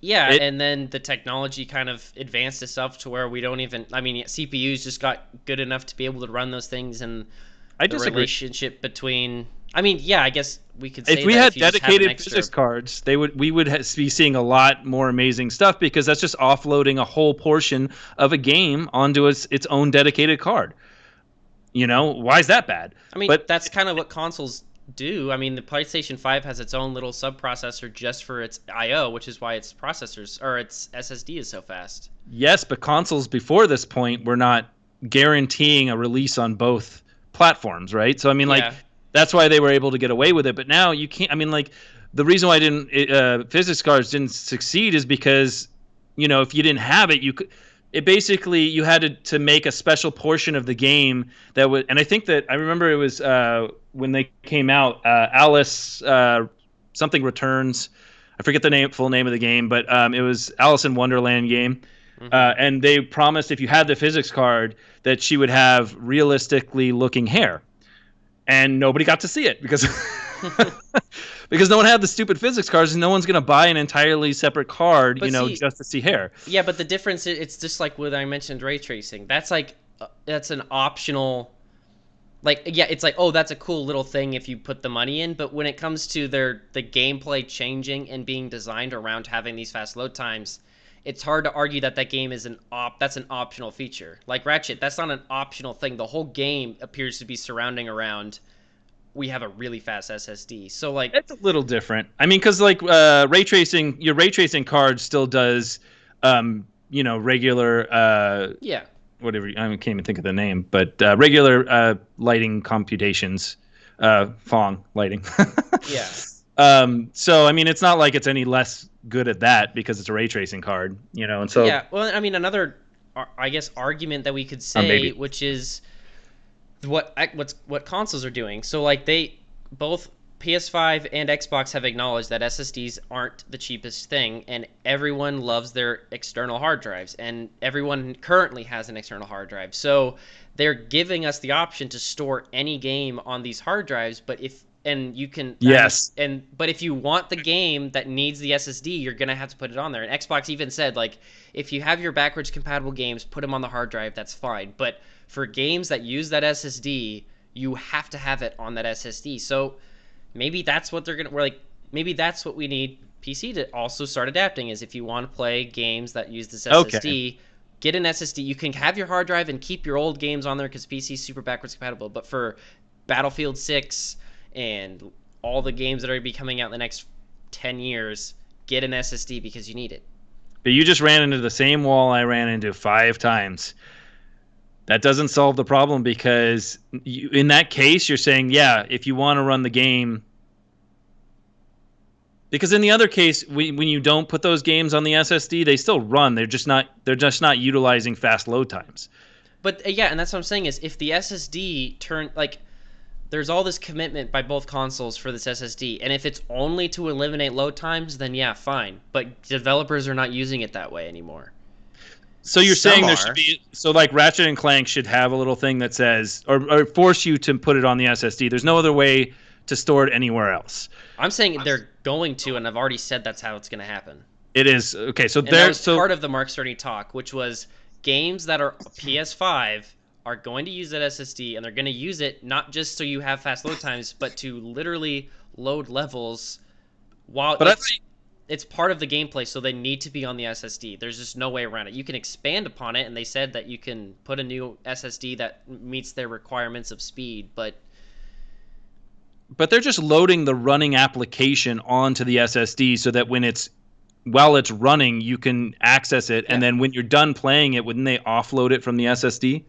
Yeah, It. and then the technology kind of advanced itself to where we don't even. I mean, CPUs just got good enough to be able to run those things, and I the disagree. relationship between. I mean, yeah, I guess we could If say we that had if you just have an dedicated extra. physics cards, we would be seeing a lot more amazing stuff, because that's just offloading a whole portion of a game onto its own dedicated card. Why is that bad? I mean, But that's kind of what consoles do. I mean, the PlayStation 5 has its own little subprocessor just for its I/O, which is why its processors or its SSD is so fast. yes, but consoles before this point were not guaranteeing a release on both platforms, right? So I mean, like, Yeah, that's why they were able to get away with it. But now you can't. I mean, like, the reason why physics cards didn't succeed is because if you didn't have it, you could. It basically, you had to make a special portion of the game that would. And I think that I remember it was when they came out, Alice something Returns. I forget the full name of the game, but it was Alice in Wonderland game. hmm And they promised if you had the physics card that she would have realistically looking hair, and nobody got to see it because because no one had the stupid physics cards, and no one's gonna buy an entirely separate card, but see, just to see hair. yeah, but the difference it's just like what I mentioned ray tracing. That's like that's an optional. Like yeah, it's like oh that's a cool little thing if you put the money in, but when it comes to the gameplay changing and being designed around having these fast load times, it's hard to argue that that game is that's an optional feature. Like Ratchet, that's not an optional thing. The whole game appears to be surrounding around we have a really fast SSD. So like It's a little different. I mean, because like your ray tracing card still does, regular yeah. whatever. I can't even think of the name, but regular lighting computations, Phong lighting. Yeah. So I mean, it's not like it's any less good at that because it's a ray tracing card, and so Yeah, well, I mean, another, I guess, argument that we could say, maybe. which is what consoles are doing. So, like, both PS5 and Xbox have acknowledged that SSDs aren't the cheapest thing, and everyone loves their external hard drives, and everyone currently has an external hard drive. So, they're giving us the option to store any game on these hard drives, but you can Yes. but if you want the game that needs the SSD, you're gonna have to put it on there. And Xbox even said like if you have your backwards compatible games, put them on the hard drive, that's fine. But for games that use that SSD, you have to have it on that SSD. So maybe that's what maybe that's what we need PC to also start adapting is if you want to play games that use this SSD, Okay. get an SSD. You can have your hard drive and keep your old games on there because PC is super backwards compatible. But for Battlefield 6 and all the games that are going to be coming out in the next 10 years, get an SSD because you need it. But you just ran into the same wall I ran into 5 times. That doesn't solve the problem because in that case, you're saying, yeah, if you want to run the game. Because in the other case, when you don't put those games on the SSD, they still run. They're just not utilizing fast load times. But yeah, and that's what I'm saying is if the SSD there's all this commitment by both consoles for this SSD, and if it's only to eliminate load times, then yeah, fine. But developers are not using it that way anymore. So you're Some saying there are. should be like Ratchet and Clank should have a little thing that says or force you to put it on the SSD. There's no other way to store it anywhere else. I'm saying they're going to, and I've already said that's how it's going to happen. It is okay. So And that was part of the Mark Cerny talk, which was games that are PS5 are going to use that SSD, and they're going to use it not just so you have fast load times, but to literally load levels while it's part of the gameplay, so they need to be on the SSD. There's just no way around it. You can expand upon it, and they said that you can put a new SSD that meets their requirements of speed, but they're just loading the running application onto the SSD so that while it's running, you can access it, and then when you're done playing it, wouldn't they offload it from the SSD?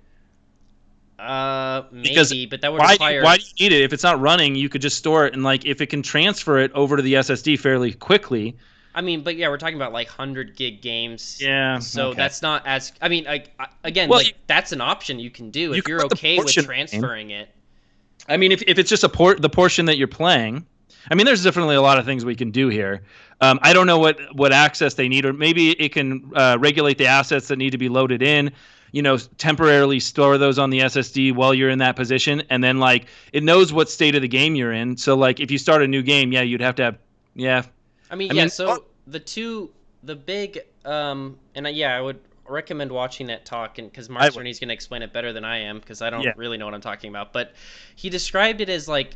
Because Maybe, but that would why require. do you need it if it's not running? You could just store it, and like if it can transfer it over to the SSD fairly quickly. I mean, but yeah, we're talking about like 100 gig games, Yeah. so Okay. that's not as. I mean, again, Well, like that's an option you can do you if can you're put the okay with portion in. transferring it. I mean, if it's just the portion that you're playing, I mean, there's definitely a lot of things we can do here. I don't know what access they need, or maybe it can regulate the assets that need to be loaded in. Temporarily store those on the SSD while you're in that position, and then like it knows what state of the game you're in. So like if you start a new game, yeah, you'd have to have, yeah. I mean, I yeah. mean, So the big, and yeah, I would recommend watching that talk, and because Mark I would, Cerny's going to explain it better than I am, because I don't yeah, really know what I'm talking about. But he described it as like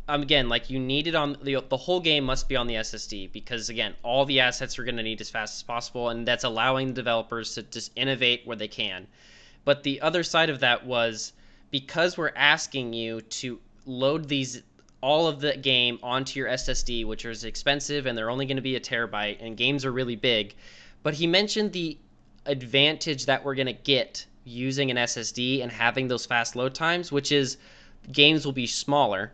again, like you need it on the whole game must be on the SSD because again, all the assets are going to need as fast as possible, and that's allowing developers to just innovate where they can. But the other side of that was because we're asking you to load these all of the game onto your SSD, which is expensive and they're only going to be a terabyte, and games are really big. But he mentioned the advantage that we're going to get using an SSD and having those fast load times, which is games will be smaller.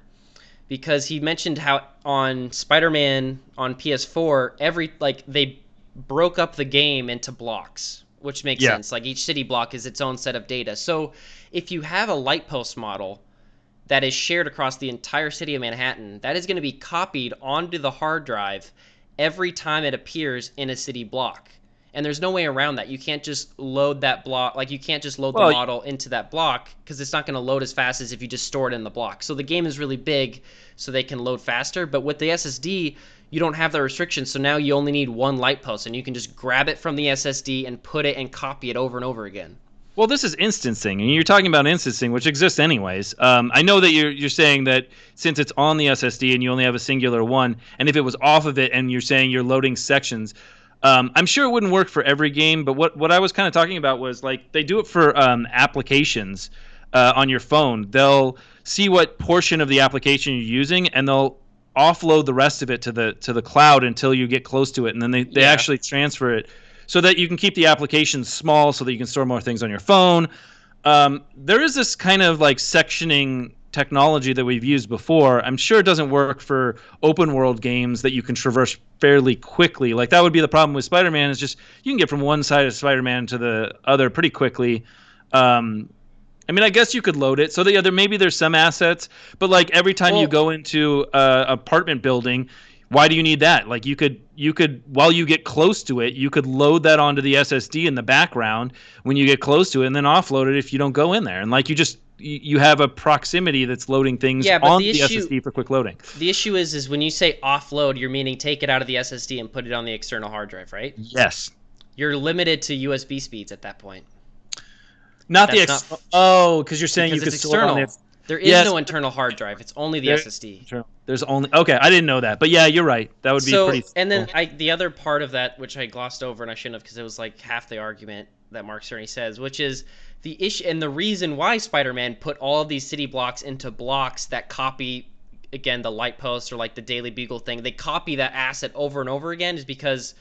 Because he mentioned how on Spider-Man on PS4, they broke up the game into blocks, which makes yeah. sense. Like each city block is its own set of data. So if you have a light post model that is shared across the entire city of Manhattan, that is going to be copied onto the hard drive every time it appears in a city block. And there's no way around that. You can't just load that block. Like, you can't just load the Well, model into that block because it's not going to load as fast as if you just store it in the block. So the game is really big, so they can load faster. But with the SSD, you don't have the restrictions. So now you only need one light post, and you can just grab it from the SSD and put it and copy it over and over again. Well, this is instancing, and you're talking about instancing, which exists anyways. I know that you're saying that since it's on the SSD and you only have a singular one, and if it was off of it, and you're saying you're loading sections, I'm sure it wouldn't work for every game. But what I was kind of talking about was like they do it for applications on your phone. They'll see what portion of the application you're using, and they'll offload the rest of it to the cloud until you get close to it, and then they Yeah. actually transfer it so that you can keep the application small so that you can store more things on your phone. There is this kind of like sectioning technology that we've used before. I'm sure it doesn't work for open world games that you can traverse fairly quickly. Like that would be the problem with Spider-Man, is just you can get from one side of Spider-Man to the other pretty quickly. I mean, I guess you could load it. So maybe there's some assets, but like every time you Well, go into a apartment building, why do you need that? Like you could while you get close to it, you could load that onto the SSD in the background when you get close to it, and then offload it if you don't go in there. And like you have a proximity that's loading things yeah, but on the SSD for quick loading. the issue is when you say offload, you're meaning take it out of the SSD and put it on the external hard drive, right? Yes. You're limited to USB speeds at that point. Not the That's not oh, because you're saying you because could it's store it on external. the There is yes. no internal hard drive. It's only the There- SSD. There's only okay. I didn't know that, but yeah, you're right. That would be So, pretty. and then simple. the other part of that, which I glossed over and I shouldn't have, because it was like half the argument that Mark Cerny says, which is the issue and the reason why Spider-Man put all of these city blocks into blocks that copy, again, the light post or like the Daily Bugle thing. They copy that asset over and over again is because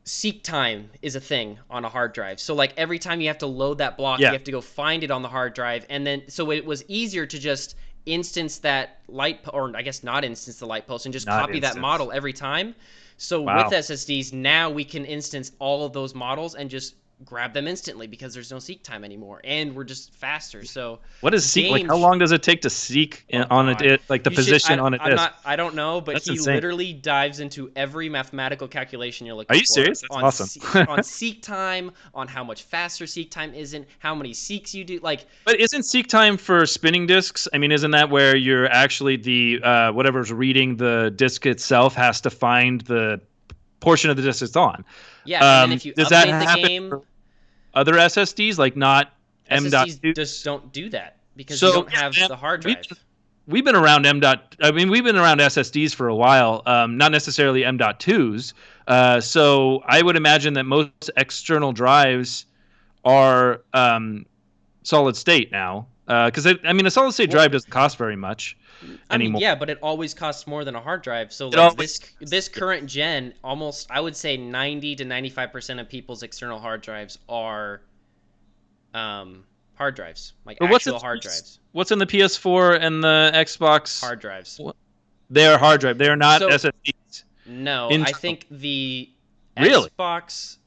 seek time is a thing on a hard drive. So like every time you have to load that block, Yeah. you have to go find it on the hard drive, and then so it was easier to just instance that or I guess not instance the light post and just Not copy that instance. model every time. So Wow. with SSDs now we can instance all of those models and just grab them instantly because there's no seek time anymore, and we're just faster. So What is seek? Like, games how long does it take to seek Oh on a God. like the You should, position on a I'm disk? not. I don't know, but That's he insane. literally dives into every mathematical calculation you're looking Are for. you serious? That's On awesome. on seek time, on how much faster seek time isn't, how many seeks you do. Like, But isn't seek time for spinning disks? I mean, isn't that where you're actually the whatever's reading the disk itself has to find the portion of the disk it's on? yeah, and then if you Does that update the happen game, for other SSDs, like not SSDs M.2? just don't do that because So you don't yeah, have man, the hard we've drive. we've been around I mean, we've been around SSDs for a while, not necessarily M.2s. So I would imagine that most external drives are solid state now. Because I mean, a solid state Well, drive doesn't cost very much I mean, anymore. yeah, but it always costs more than a hard drive. So It like always this current gen, almost I would say 90 to 95% of people's external hard drives are hard hard drives, like But actual hard drives. what's in the PS4 and the Xbox? Hard drives. They are hard drive. They are not So SSDs. no, I Internal. think the Really? Xbox.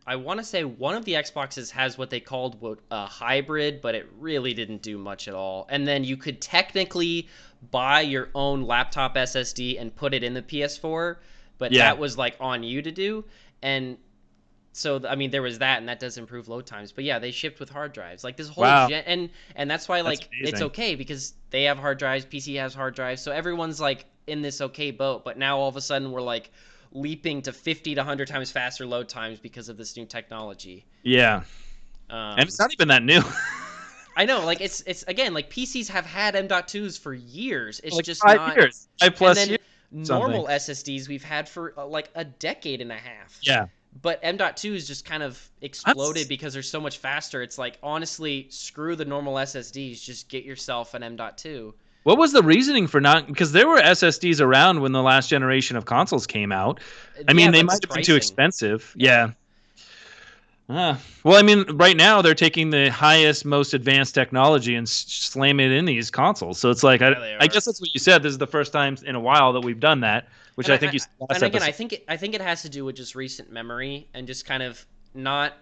I want to say one of the Xboxes has what they called a hybrid, but it really didn't do much at all. And then you could technically buy your own laptop SSD and put it in the PS4, but Yeah. that was like on you to do. And so I mean there was that, and that does improve load times. But yeah, they shipped with hard drives. Like this whole Wow. gen, and that's why That's like it's amazing. okay because they have hard drives, PC has hard drives, so everyone's like in this okay boat. But now all of a sudden we're like leaping to 50 to 100 times faster load times because of this new technology. Yeah. And Um, it's not even that new. I know, like it's again like PCs have had M.2s for years. It's Like just 5 not. years. Five And plus then years. Something. normal SSDs we've had for like a decade and a half. Yeah. But M.2's just kind of exploded That's because they're so much faster. It's like honestly, screw the normal SSDs. Just get yourself an M.2. What was the reasoning for not? Because there were SSDs around when the last generation of consoles came out. I mean, Yeah, they but might the have been too pricing. expensive. Yeah. Yeah. Well, I mean, right now they're taking the highest, most advanced technology and slam it in these consoles. So it's like, Yeah, they I are. guess that's what you said. This is the first time in a while that we've done that, which And I think you said last and again, episode. I think it has to do with just recent memory and just kind of not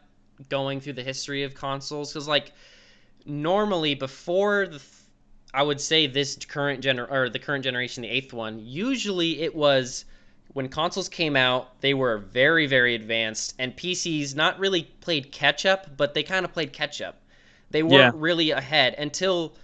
going through the history of consoles because like normally before I would say this the current generation, the eighth one, usually it was when consoles came out, they were very advanced, and PCs not really played catch up, but they kind of played catch up. They Yeah. weren't really ahead until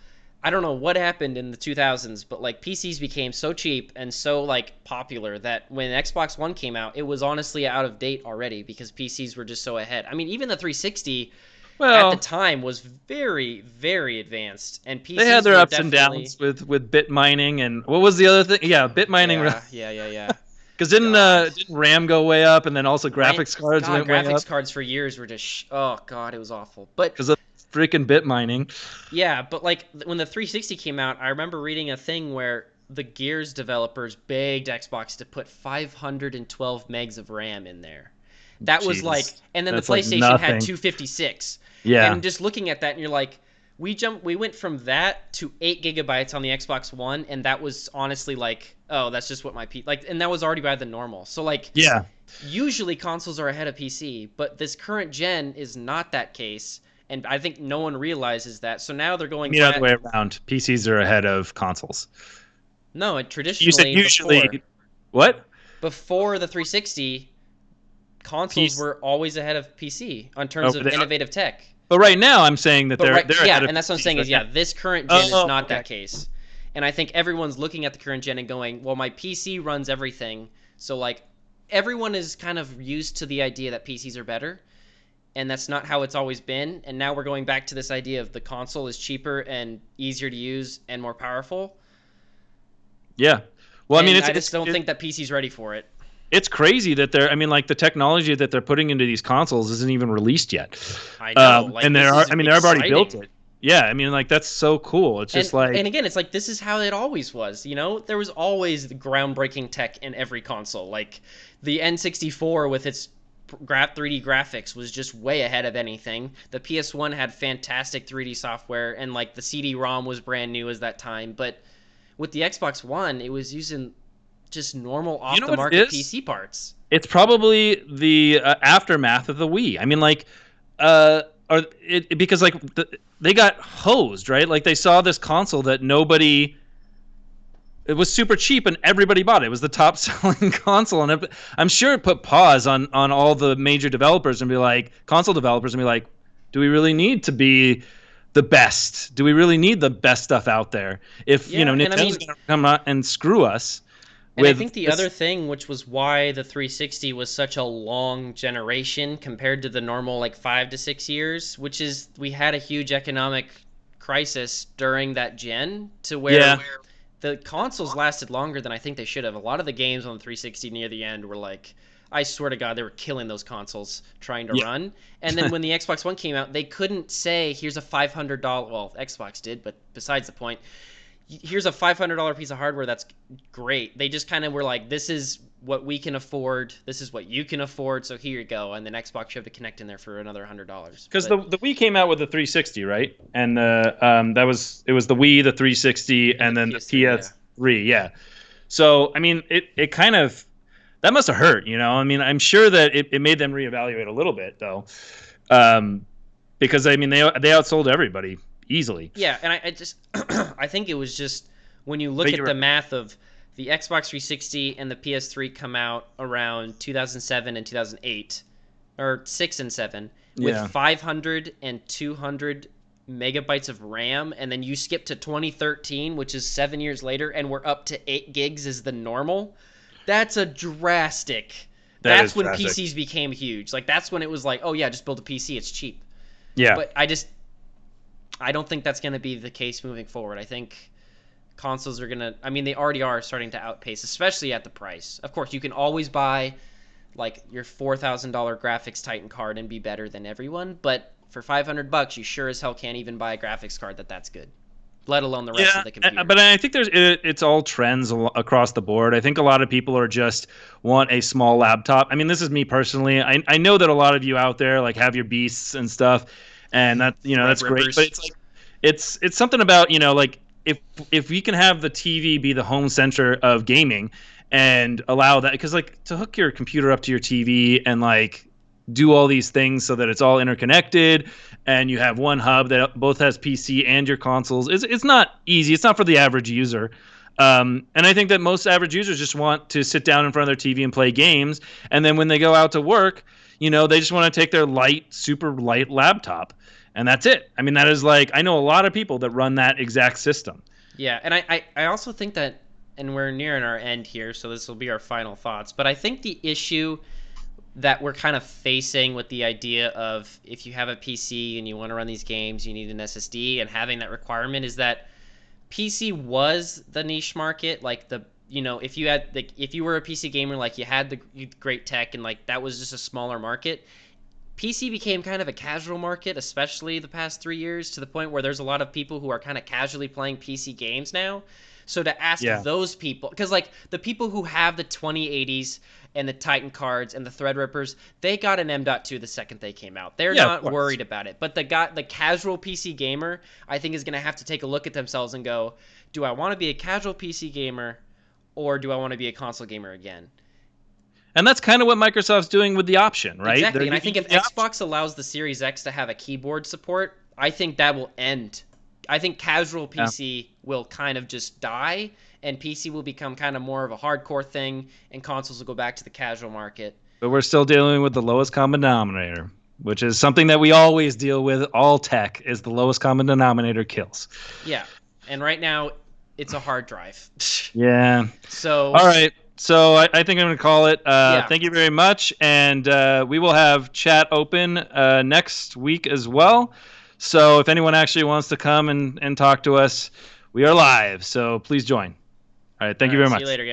I don't know what happened in the 2000s, but like PCs became so cheap and so like popular that when Xbox One came out, it was honestly out of date already because PCs were just so ahead. I mean, even the 360 at the Well, time was very advanced, and they had PCs their were ups and definitely. downs with bit mining and what was the other thing? Yeah, bit mining. Yeah. Because God, didn't RAM go way up, and then also Ram- graphics cards God, went way graphics up cards for years were just oh God, it was awful. But because of freaking bit mining. yeah, but like when the 360 came out, I remember reading a thing where the Gears developers begged Xbox to put 512 megs of RAM in there. That was like, Jesus, and then the that's like PlayStation had nothing. 256. Yeah, And just looking at that, and you're like, we went from that to 8 gigabytes on the Xbox One, and that was honestly like, oh, that's just what my like, and that was already by the normal. So like, yeah. usually consoles are ahead of PC, but this current gen is not that case, and I think no one realizes that. So now they're I going mean, other back. way around. PCs are ahead of consoles. No, You said traditionally usually. What? before the 360, consoles PC. were always ahead of PC on Oh, terms of they are. innovative tech. But right now, I'm saying that But right, they're yeah, ahead of and that's what I'm PCs saying right is now. yeah, this current gen is Oh, not okay. that case. And I think everyone's looking at the current gen and going, well, my PC runs everything. So like everyone is kind of used to the idea that PCs are better, and that's not how it's always been. And now we're going back to this idea of the console is cheaper and easier to use and more powerful. Yeah. Well, I mean, And I just don't think that PC's ready for it. it's crazy that they're. I mean, like the technology that they're putting into these consoles isn't even released yet. I know, like And this is I mean, they've already built exciting. it. Yeah. I mean, like that's so cool. It's just And like again, it's like this is how it always was. You know, there was always the groundbreaking tech in every console. Like the N64 with its 3D graphics was just way ahead of anything. The PS1 had fantastic 3D software, and like the CD-ROM was brand new as that time. But with the Xbox One, it was using just normal you know what it off-the-market is. PC parts. It's probably the aftermath of the Wii. I mean, like, because like they got hosed, right? Like they saw this console that nobody. It was super cheap and everybody bought it. It was the top selling console, and I'm sure it put pause on all the major developers and be like console developers and be like, do we really need to be the best? Do we really need the best stuff out there? If Yeah, and I mean, Nintendo's gonna come out and screw us and I with think the this, other thing, which was why the 360 was such a long generation compared to the normal like 5 to 6 years, which is we had a huge economic crisis during that gen to where yeah, the consoles lasted longer than I think they should have. A lot of the games on the 360 near the end were like, I swear to God, they were killing those consoles trying to yeah, run. And then when the Xbox One came out, they couldn't say, here's a $500. Well, Xbox did, but besides the point here's a $500 piece of hardware that's great. They just kind of were like, this is what we can afford. This is what you can afford. So here you go. And then Xbox you have to connect in there for another $100. Because But the Wii came out with the 360, right? And it was the Wii, the 360, and the and then the PS3, yeah. PS3. Yeah. So I mean, it kind of that must have hurt, you know. I mean, I'm sure that it made them reevaluate a little bit though, because I mean they outsold everybody easily. Yeah, and I just I think it was just when you look But at you're the math of the Xbox 360 and the PS3 come out around 2007 and 2008 or 6 and 7 with yeah, 500 and 200 megabytes of RAM, and then you skip to 2013, which is 7 years later, and we're up to 8 gigs is the normal. That's a drastic. that is That's when drastic. PCs became huge. Like that's when it was like, oh yeah, just build a PC, it's cheap. Yeah. But I don't think that's going to be the case moving forward. I think consoles are going to, I mean, they already are starting to outpace, especially at the price. Of course, you can always buy like your $4,000 graphics Titan card and be better than everyone, but for $500, you sure as hell can't even buy a graphics card that's good, let alone the rest Yeah, of the computer. but I think it's all trends across the board. I think a lot of people are just want a small laptop. I mean, this is me personally. I know that a lot of you out there like have your beasts and stuff, and that that's great. Threadrippers. But it's like it's something about like if we can have the TV be the home center of gaming and allow that, because like to hook your computer up to your TV and like do all these things so that it's all interconnected and you have one hub that both has PC and your consoles. It's not easy. It's not for the average user. And I think that most average users just want to sit down in front of their TV and play games. And then when they go out to work, they just want to take their super light laptop. And that's it. I mean, that is like, I know a lot of people that run that exact system. Yeah, and I also think that, and we're nearing our end here, so this will be our final thoughts, but I think the issue that we're kind of facing with the idea of if you have a PC and you want to run these games, you need an SSD, and having that requirement is that PC was the niche market. Like if you were a PC gamer, like you had the great tech and like that was just a smaller market. PC became kind of a casual market, especially the past 3 years, to the point where there's a lot of people who are kind of casually playing PC games now. So to ask Yeah. those people, because like the people who have the 2080s and the Titan cards and the Threadrippers, they got an M.2 the second they came out. They're Yeah, of not course. worried about it. But the casual PC gamer, I think, is going to have to take a look at themselves and go, do I want to be a casual PC gamer or do I want to be a console gamer again? And that's kind of what Microsoft's doing with the option, right? Exactly. They're And I giving think you if the option. Xbox allows the Series X to have a keyboard support, I think that will end. I think casual PC will kind of just die, and PC will become kind of more of a hardcore thing, and consoles will go back to the casual market. But we're still dealing with the lowest common denominator, which is something that we always deal with. All tech is the lowest common denominator kills. Yeah. And right now, it's a hard drive. Yeah. So. All right. So I think I'm going to call it. Yeah. Thank you very much. And we will have chat open next week as well. So if anyone actually wants to come and talk to us, we are live. So please join. All right. Thank you very See much. you later, guys.